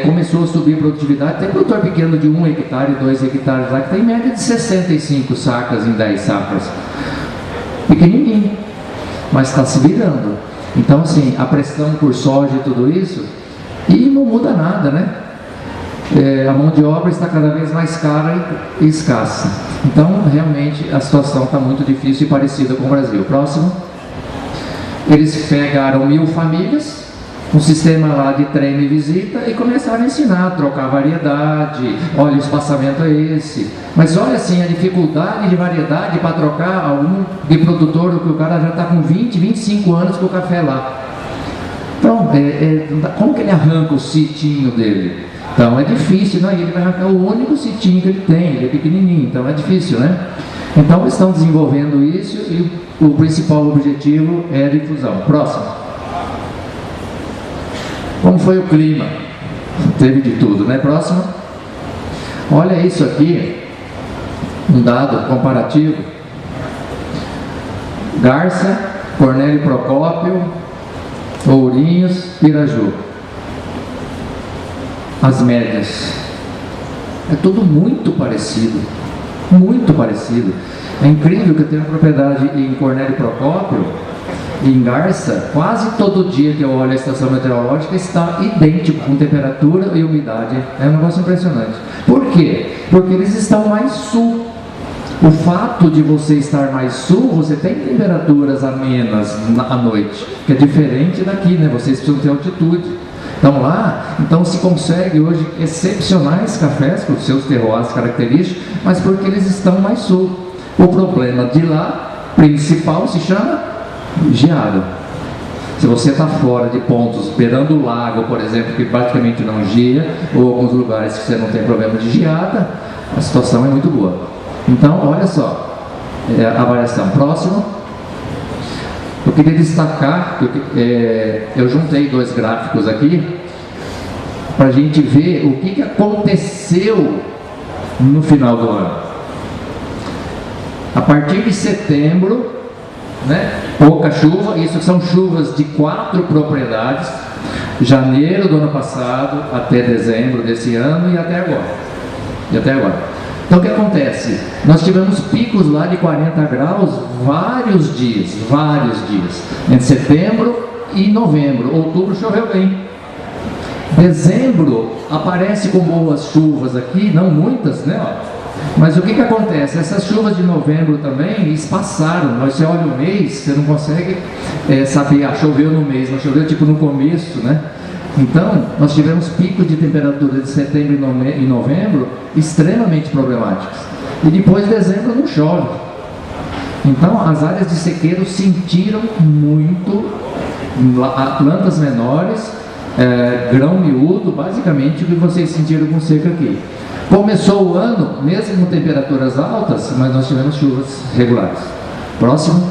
Começou a subir a produtividade. Tem produtor pequeno de 1 hectare, 2 hectares lá, que tem média de 65 sacas em 10 sacas. Pequenininho, mas está se virando. Então, assim, a pressão por soja e tudo isso, e não muda nada, né? A mão de obra está cada vez mais cara e escassa. Então, realmente, a situação está muito difícil e parecida com o Brasil. Próximo. Eles pegaram 1000 famílias, um sistema lá de treino e visita, e começaram a ensinar, a trocar variedade. Olha, o espaçamento é esse. Mas olha assim, a dificuldade de variedade para trocar algum de produtor, que o cara já está com 20, 25 anos com o café lá. Então, como que ele arranca o sitinho dele? Então é difícil, né? Ele vai arrancar o único sitinho que ele tem, ele é pequenininho, então é difícil, né? Então eles estão desenvolvendo isso e o principal objetivo é a difusão. Próximo. Como foi o clima? Teve de tudo, né? Próximo. Olha isso aqui, um dado comparativo. Garça, Cornélio Procópio, Ourinhos, Piraju. As médias. É tudo muito parecido. Muito parecido. É incrível que eu tenho uma propriedade em Cornélio Procópio, em Garça, quase todo dia que eu olho a estação meteorológica está idêntico com temperatura e umidade. É um negócio impressionante. Por quê? Porque eles estão mais sul. O fato de você estar mais sul, você tem temperaturas amenas à noite, que é diferente daqui, né? Vocês precisam ter altitude. Então lá, se consegue hoje excepcionais cafés com seus terroirs característicos, mas porque eles estão mais sul. O problema de lá, principal, se chama geada. Se você está fora de pontos, beirando o lago, por exemplo, que praticamente não geia, ou alguns lugares que você não tem problema de geada, a situação é muito boa. Então, olha só, a variação. Próximo. Eu queria destacar, eu juntei 2 gráficos aqui, para a gente ver o que aconteceu no final do ano. A partir de setembro, né, pouca chuva, isso são chuvas de 4 propriedades, janeiro do ano passado até dezembro desse ano e até agora. Então o que acontece? Nós tivemos picos lá de 40 graus vários dias, entre setembro e novembro. Outubro choveu bem. Dezembro aparece com boas chuvas aqui, não muitas, né? Mas o que acontece? Essas chuvas de novembro também espaçaram. Você olha o mês, você não consegue saber, choveu no mês, mas choveu tipo no começo, né? Então, nós tivemos picos de temperatura de setembro e novembro extremamente problemáticos. E depois de dezembro não chove. Então, as áreas de sequeiro sentiram muito, plantas menores, grão miúdo, basicamente o que vocês sentiram com seca aqui. Começou o ano, mesmo com temperaturas altas, mas nós tivemos chuvas regulares. Próximo.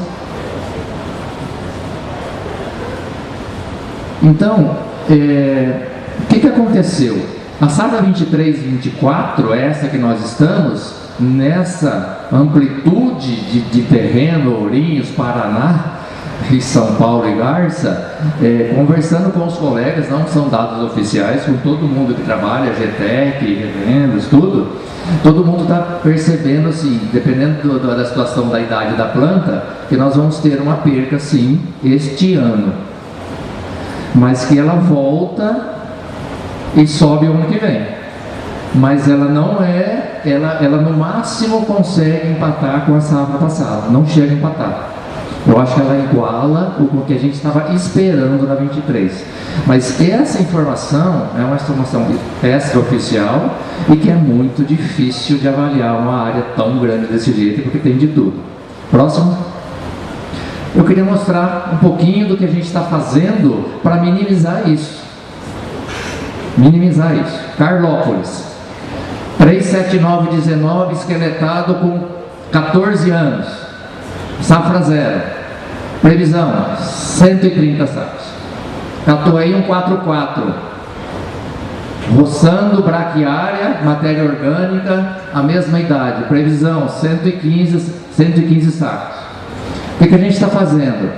Então, o que aconteceu? A safra 23-24, essa que nós estamos, nessa amplitude de terreno, Ourinhos, Paraná, e São Paulo e Garça, conversando com os colegas, não são dados oficiais, com todo mundo que trabalha, GTEC, revendas, tudo, todo mundo está percebendo, assim, dependendo da situação da idade da planta, que nós vamos ter uma perca, sim, este ano, mas que ela volta e sobe o ano que vem, mas ela não ela no máximo consegue empatar com a safra passada, não chega a empatar. Eu acho que ela iguala o que a gente estava esperando na 23. Mas essa informação é uma informação extraoficial e que é muito difícil de avaliar uma área tão grande desse jeito, porque tem de tudo. Próximo. Eu queria mostrar um pouquinho do que a gente está fazendo para minimizar isso. Carlópolis. 37919, esqueletado com 14 anos. Safra zero. Previsão, 130 sacos. Catuei 144. Roçando, braquiária, matéria orgânica, a mesma idade. Previsão, 115 sacos. O que a gente está fazendo?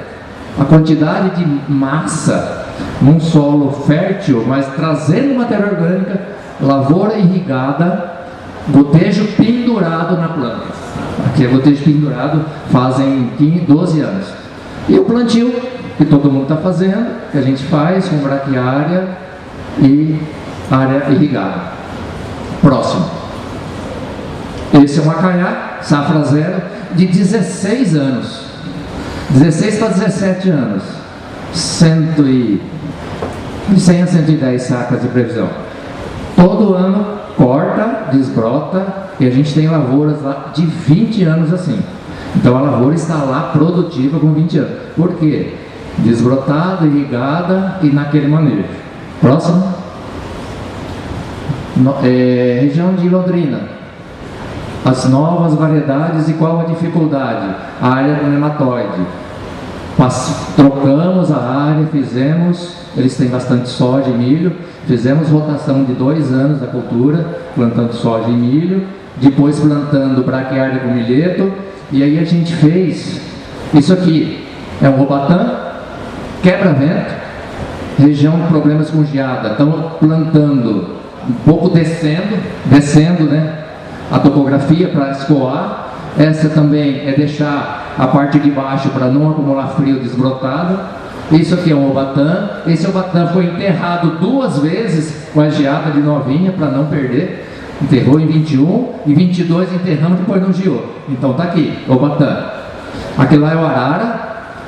A quantidade de massa num solo fértil, mas trazendo matéria orgânica, lavoura irrigada, gotejo pendurado na planta. Aqui é gotejo pendurado, fazem 12 anos. E o plantio que todo mundo está fazendo, que a gente faz com braquiária e área irrigada. Próximo. Esse é um acaiá, safra zero, de 16 anos. 16 para 17 anos. 100 a 110 sacas de previsão. Todo ano corta, desbrota, e a gente tem lavouras lá de 20 anos assim. Então a lavoura está lá produtiva com 20 anos. Por quê? Desbrotada, irrigada e naquele manejo. Próximo. Região de Londrina. As novas variedades e qual a dificuldade? A área do nematóide. Trocamos a área, eles têm bastante soja e milho, fizemos rotação de 2 anos da cultura, plantando soja e milho, depois plantando braquiária com milheto, e aí a gente fez isso aqui, é um robatã, quebra-vento, região de problemas com geada, estamos plantando um pouco descendo, né, a topografia para escoar. Essa também é deixar a parte de baixo para não acumular frio desbrotado. Isso aqui é um robatã. Esse robatã foi enterrado 2 vezes com a geada de novinha para não perder. Enterrou em 21 e 22 enterramos, depois não geou. Então tá aqui, robatã. Aqui lá é o arara.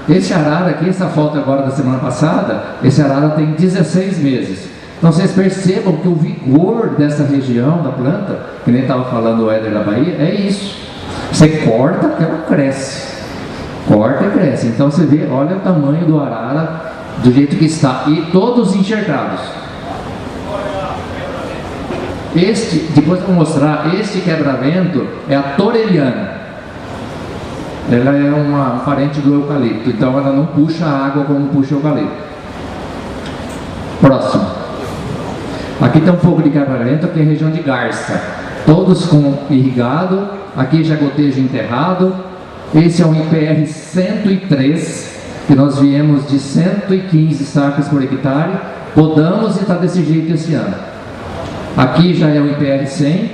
Esse arara aqui, essa foto agora da semana passada, esse arara tem 16 meses. Então vocês percebam que o vigor dessa região da planta, que nem estava falando o Éder da Bahia, é isso. Você corta que ela cresce. Corta e cresce. Então você vê, olha o tamanho do arara, do jeito que está. E todos enxergados. Depois eu vou mostrar, este quebra-vento é a toreliana. Ela é uma parente do eucalipto, então ela não puxa água como puxa o eucalipto. Próximo. Aqui tem um pouco de quebra-vento, aqui é a região de garça. Todos com irrigado, aqui já gotejo enterrado. Esse é um IPR 103, que nós viemos de 115 sacas por hectare, podamos e está desse jeito esse ano. Aqui já é o IPR 100,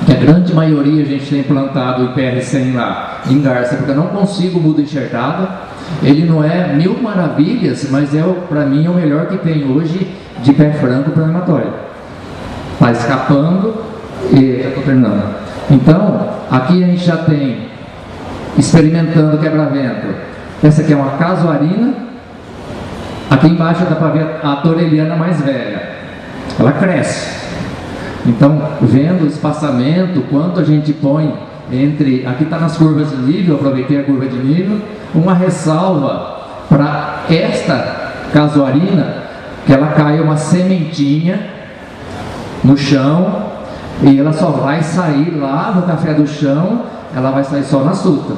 que a grande maioria a gente tem plantado o IPR 100 lá em garça, porque eu não consigo muda enxertada. Ele não é mil maravilhas, mas para mim é o melhor que tem hoje de pé franco para nematóide. Está escapando e já estou terminando. Então, aqui a gente já tem experimentando quebra-vento. Essa aqui é uma casuarina. Aqui embaixo dá para ver a toreliana mais velha. Ela cresce. Então, vendo o espaçamento, quanto a gente põe entre... Aqui está nas curvas de nível, aproveitei a curva de nível. Uma ressalva para esta casuarina, que ela cai uma sementinha no chão e ela só vai sair lá no café do chão, ela vai sair só na suta.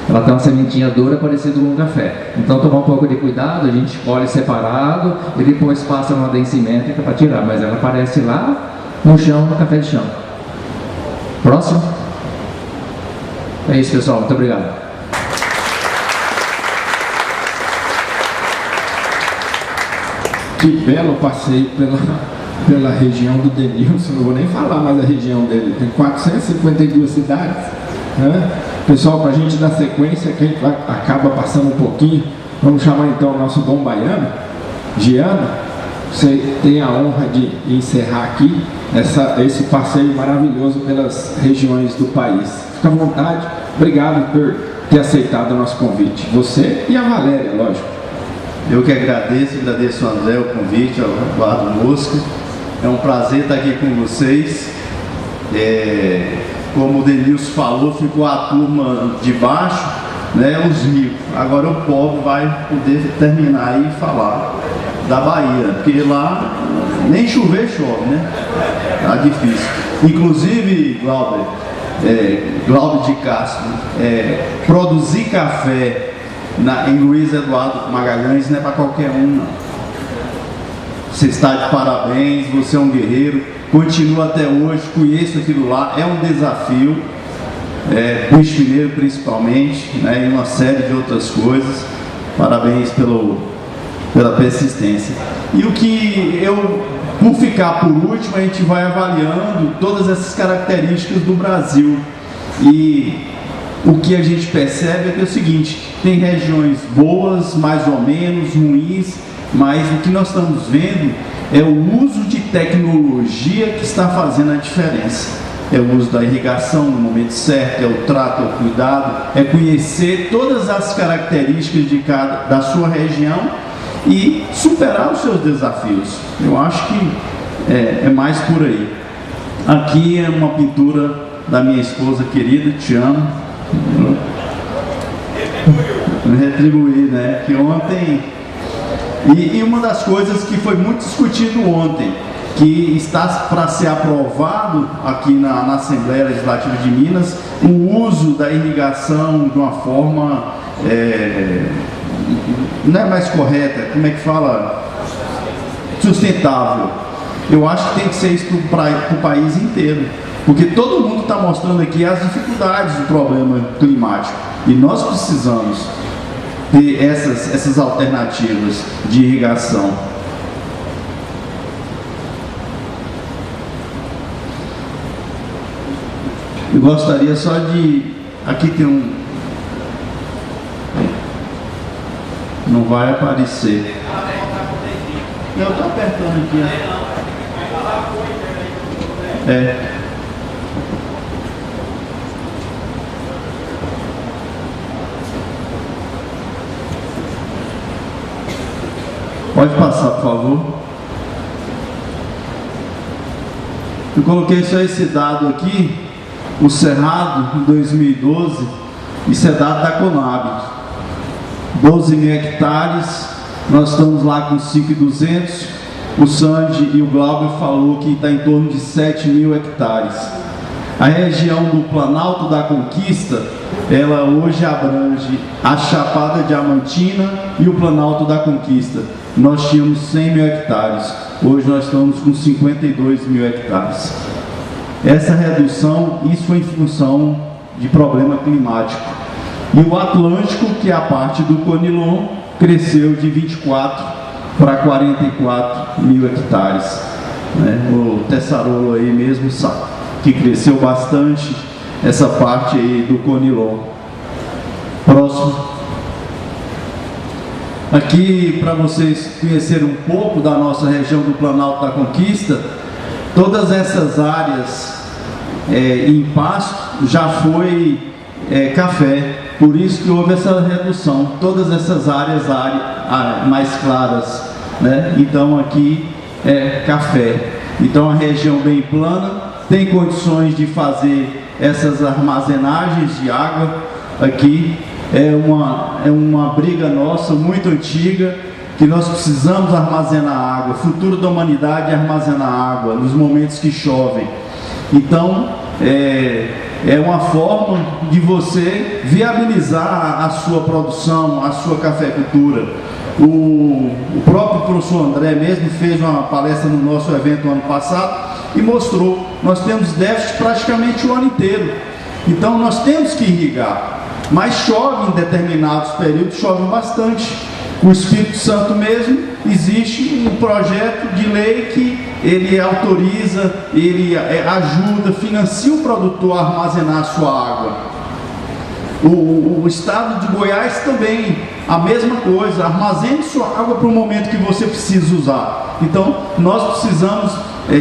Ela tem uma sementinha dura parecida com um café. Então tomar um pouco de cuidado, a gente colhe separado e depois passa uma densimétrica para tirar, mas ela aparece lá no chão, no café de chão. Próximo. É isso, pessoal, muito obrigado. Que belo passeio pela região do Denilson, não vou nem falar mais da região dele, tem 452 cidades, né? Pessoal, para a gente dar sequência, que a gente acaba passando um pouquinho, vamos chamar então o nosso bom baiano, Giana. Você tem a honra de encerrar aqui esse passeio maravilhoso pelas regiões do país. Fica à vontade, obrigado por ter aceitado o nosso convite, você e a Valéria, lógico. Eu que agradeço ao André o convite, ao Eduardo Mosca. É um prazer estar aqui com vocês. Como o Denilson falou, ficou a turma de baixo, né, os ricos. Agora o pobre vai poder terminar aí e falar da Bahia, porque lá nem chover chove, né? Tá difícil. Inclusive, Glauber de Castro, produzir café em Luiz Eduardo Magalhães não é para qualquer um, não. Você está de parabéns, você é um guerreiro, continua até hoje, conheço aquilo lá, é um desafio, Bicho Mineiro principalmente, né, e uma série de outras coisas. Parabéns pela persistência. E o que por ficar por último, a gente vai avaliando todas essas características do Brasil. E o que a gente percebe é que é o seguinte: tem regiões boas, mais ou menos, ruins, mas o que nós estamos vendo é o uso de tecnologia que está fazendo a diferença. É o uso da irrigação no momento certo, é o trato, é o cuidado, é conhecer todas as características da sua região e superar os seus desafios. Eu acho que é mais por aí. Aqui é uma pintura da minha esposa querida, te amo. Retribuir, né? Que ontem... E uma das coisas que foi muito discutido ontem, que está para ser aprovado aqui na Assembleia Legislativa de Minas, o uso da irrigação de uma forma não é mais correta, como é que fala? Sustentável. Eu acho que tem que ser isso para o país inteiro, porque todo mundo está mostrando aqui as dificuldades do problema climático e nós precisamos ter essas alternativas de irrigação. Eu gostaria só de... Aqui tem um... Não vai aparecer. Eu estou apertando aqui. Pode passar, por favor. Eu coloquei só esse dado aqui, o Cerrado, em 2012, isso é dado da Conab. 12 mil hectares, nós estamos lá com 5.200, o Sandy e o Glauber falou que está em torno de 7 mil hectares. A região do Planalto da Conquista, ela hoje abrange a Chapada Diamantina e o Planalto da Conquista. Nós tínhamos 100 mil hectares, hoje nós estamos com 52 mil hectares. Essa redução, isso foi em função de problema climático. E o Atlântico, que é a parte do Conilon, cresceu de 24 para 44 mil hectares. O Tessarolo aí mesmo sabe que cresceu bastante essa parte aí do Conilon. Próximo. Aqui, para vocês conhecerem um pouco da nossa região do Planalto da Conquista, todas essas áreas em pasto já foi café, por isso que houve essa redução. Todas essas áreas mais claras, né? Então aqui é café. Então a região bem plana tem condições de fazer essas armazenagens de água. Aqui é uma briga nossa muito antiga, que nós precisamos armazenar água. O futuro da humanidade é armazenar água nos momentos que chovem. Então é uma forma de você viabilizar a sua produção, a sua cafeicultura. O próprio professor André mesmo fez uma palestra no nosso evento ano passado e mostrou, nós temos déficit praticamente o ano inteiro. Então nós temos que irrigar, mas chove em determinados períodos, chove bastante. O Espírito Santo mesmo, existe um projeto de lei que ele autoriza, ele ajuda, financia o produtor a armazenar a sua água. O estado de Goiás também, a mesma coisa, armazene sua água para o momento que você precisa usar. Então, nós precisamos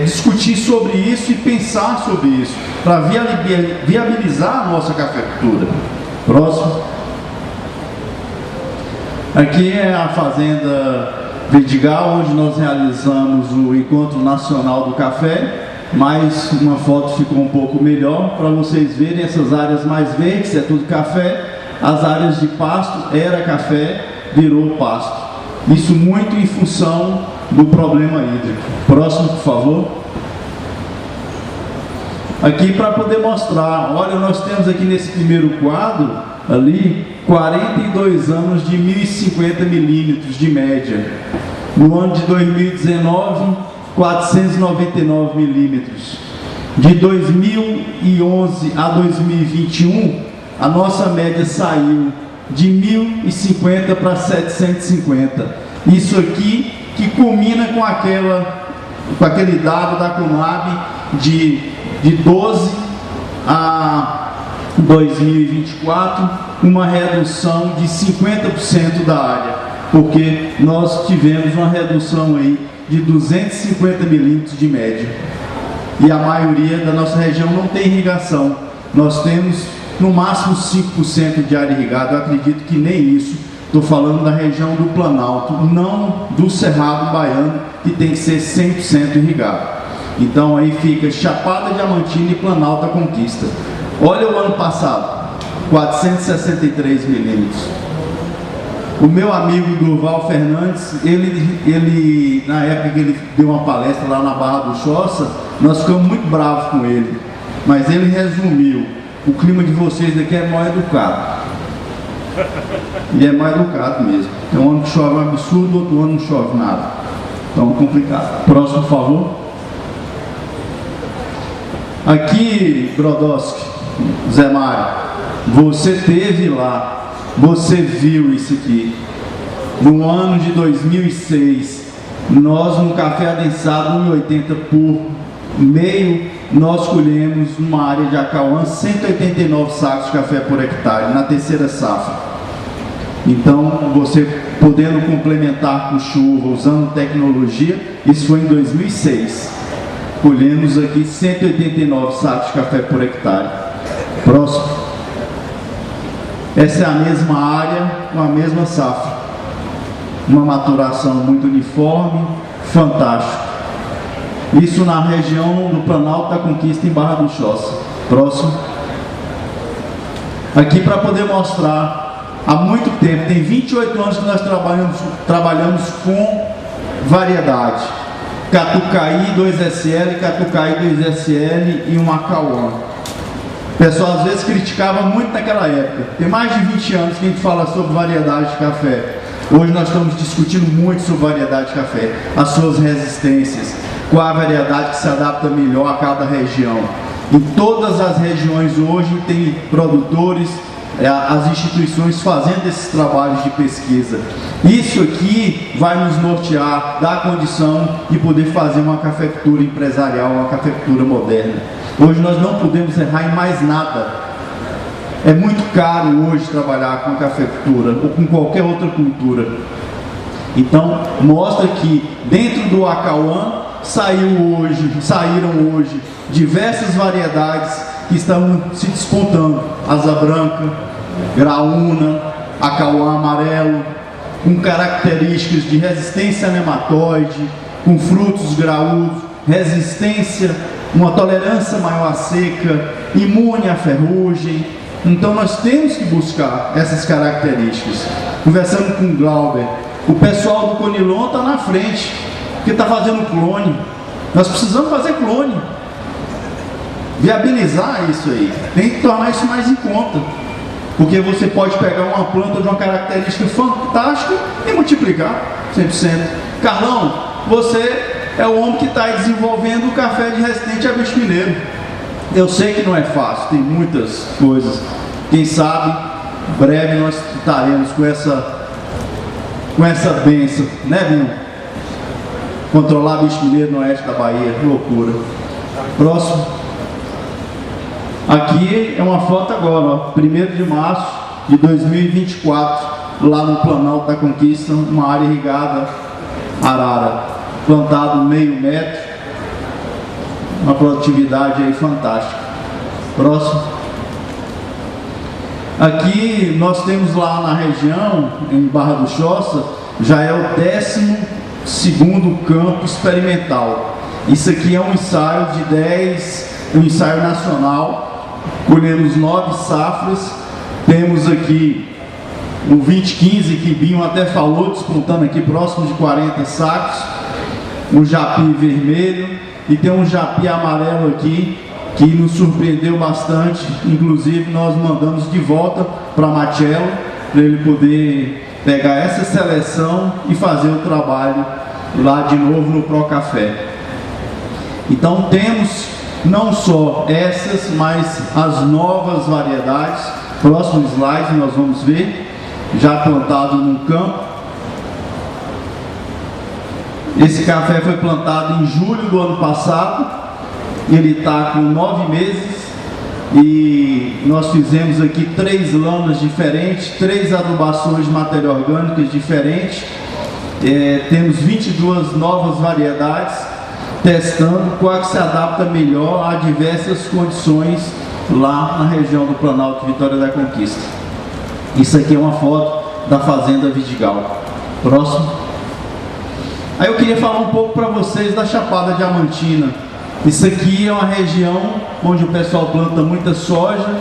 discutir sobre isso e pensar sobre isso, para viabilizar a nossa cafeicultura. Próximo. Aqui é a Fazenda Vidigal, onde nós realizamos o Encontro Nacional do Café. Mais uma foto ficou um pouco melhor, para vocês verem essas áreas mais verdes, é tudo café. As áreas de pasto, era café, virou pasto. Isso muito em função do problema hídrico. Próximo, por favor. Aqui para poder mostrar, olha, nós temos aqui nesse primeiro quadro, ali, 42 anos de 1050 milímetros de média. No ano de 2019, 499 milímetros. De 2011 a 2021, a nossa média saiu de 1050 para 750. Isso aqui que culmina com aquele dado da Conab de 12 a 2024, uma redução de 50% da área, porque nós tivemos uma redução aí de 250 milímetros de média. E a maioria da nossa região não tem irrigação. Nós temos no máximo 5% de área irrigada. Eu acredito que nem isso. Estou falando da região do Planalto, não do Cerrado Baiano, que tem que ser 100% irrigado. Então aí fica Chapada Diamantina e Planalto da Conquista. Olha o ano passado, 463 milímetros. O meu amigo Durval Fernandes, ele na época que ele deu uma palestra lá na Barra do Choça, nós ficamos muito bravos com ele. Mas ele resumiu: o clima de vocês daqui é mal educado. E é mal educado mesmo. Tem um ano que chove um absurdo, outro ano não chove nada. Então é complicado. Próximo, por favor. Aqui, Brodowski, Zé Mário, você teve lá. Você viu isso aqui. No ano de 2006, nós no café adensado 1,80 por meio, nós colhemos numa área de Acauã 189 sacos de café por hectare, na terceira safra. Então, você podendo complementar com chuva, usando tecnologia, isso foi em 2006. Colhemos aqui 189 sacos de café por hectare. Próximo. Essa é a mesma área, com a mesma safra. Uma maturação muito uniforme, fantástico. Isso na região do Planalto da Conquista, em Barra do Choça. Próximo. Aqui para poder mostrar, há muito tempo, tem 28 anos que nós trabalhamos com variedade. Catucaí 2SL, Catucaí 2SL e um Acauã. O pessoal às vezes criticava muito naquela época. Tem mais de 20 anos que a gente fala sobre variedade de café. Hoje nós estamos discutindo muito sobre variedade de café, as suas resistências, qual a variedade que se adapta melhor a cada região. Em todas as regiões hoje tem produtores, as instituições fazendo esses trabalhos de pesquisa. Isso aqui vai nos nortear, dar condição de poder fazer uma cafeicultura empresarial, uma cafeicultura moderna. Hoje nós não podemos errar em mais nada. É muito caro hoje trabalhar com cafeicultura ou com qualquer outra cultura. Então, mostra que dentro do Acauã saíram hoje diversas variedades que estão se despontando. Asa branca, graúna, Acauã amarelo, com características de resistência a nematóide, com frutos graúdos, resistência, uma tolerância maior à seca, imune à ferrugem. Então nós temos que buscar essas características. Conversando com o Glauber, o pessoal do Conilon está na frente, porque está fazendo clone. Nós precisamos fazer clone, viabilizar isso aí, tem que tornar isso mais em conta, porque você pode pegar uma planta de uma característica fantástica e multiplicar 100%. Carlão, você é o homem que está desenvolvendo o café de resistente a bicho mineiro. Eu sei que não é fácil, tem muitas coisas. Quem sabe, breve nós estaremos com essa bênção, né, Binho? Controlar bicho mineiro no oeste da Bahia, que loucura. Próximo. Aqui é uma foto agora, ó, 1º de março de 2024, lá no Planalto da Conquista, uma área irrigada, arara, plantado meio metro, uma produtividade aí fantástica. Próximo. Aqui nós temos lá na região, em Barra do Choça, já é o 12º campo experimental. Isso aqui é um ensaio de 10, um ensaio nacional. Colhemos 9 safras. Temos aqui o 2015 que Binho até falou, despontando aqui próximo de 40 sacos. Um japi vermelho e tem um japi amarelo aqui que nos surpreendeu bastante. Inclusive nós mandamos de volta para Machello para ele poder pegar essa seleção e fazer o trabalho lá de novo no Procafé. Então temos não só essas, mas as novas variedades. Próximo slide nós vamos ver, já plantado num campo. Esse café foi plantado em julho do ano passado. Ele está com 9 meses e nós fizemos aqui 3 lamas diferentes, 3 adubações de matéria orgânica diferentes. Temos 22 novas variedades, testando qual que se adapta melhor a diversas condições lá na região do Planalto Vitória da Conquista. Isso aqui é uma foto da Fazenda Vidigal. Próximo. Aí eu queria falar um pouco para vocês da Chapada Diamantina. Isso aqui é uma região onde o pessoal planta muita soja,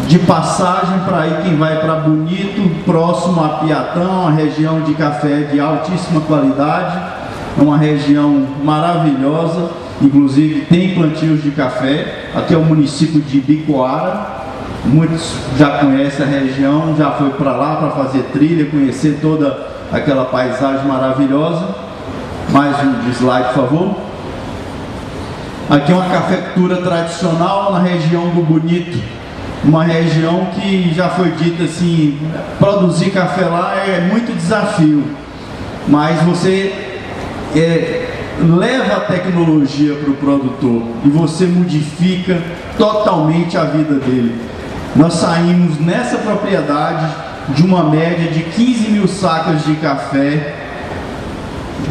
de passagem para aí quem vai para Bonito, próximo a Piatã, uma região de café de altíssima qualidade, é uma região maravilhosa, inclusive tem plantios de café. Aqui é o município de Bicoara, muitos já conhecem a região, já foi para lá para fazer trilha, conhecer toda aquela paisagem maravilhosa. Mais um slide, por favor. Aqui é uma cafeicultura tradicional na região do Bonito, uma região que já foi dita assim, produzir café lá é muito desafio, mas você leva a tecnologia para o produtor e você modifica totalmente a vida dele. Nós saímos nessa propriedade de uma média de 15 mil sacas de café,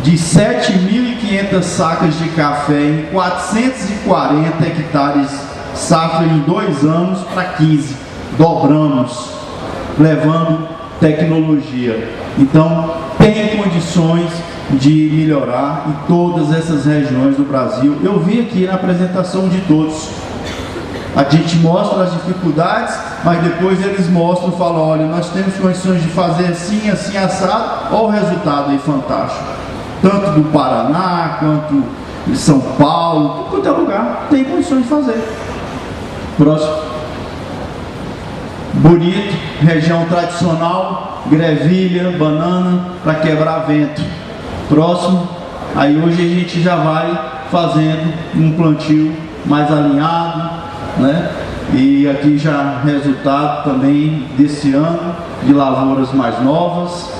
de 7.500 sacas de café em 440 hectares safra em 2 anos para 15, dobramos, levando tecnologia. Então tem condições de melhorar em todas essas regiões do Brasil. Eu vi aqui na apresentação de todos, a gente mostra as dificuldades, mas depois eles mostram e falam, olha, nós temos condições de fazer assim, assim, assado, olha o resultado aí fantástico, tanto do Paraná quanto de São Paulo, tudo quanto é lugar tem condições de fazer. Próximo. Bonito, região tradicional, grevilha, banana para quebrar vento. Próximo. Aí hoje a gente já vai fazendo um plantio mais alinhado, né? E aqui já resultado também desse ano de lavouras mais novas.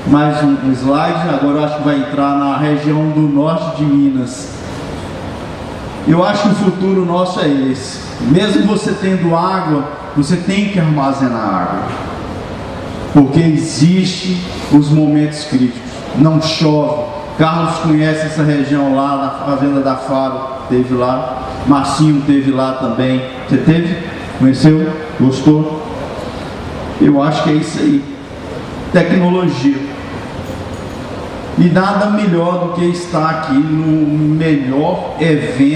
Mais um slide. Agora eu acho que vai entrar na região do norte de Minas. Eu acho que o futuro nosso é esse. Mesmo você tendo água, você tem que armazenar água, porque existe os momentos críticos. Não chove. Carlos conhece essa região lá na Fazenda da Faro, teve lá. Marcinho teve lá também. Você teve? Conheceu? Gostou? Eu acho que é isso aí. Tecnologia. E nada melhor do que estar aqui no melhor evento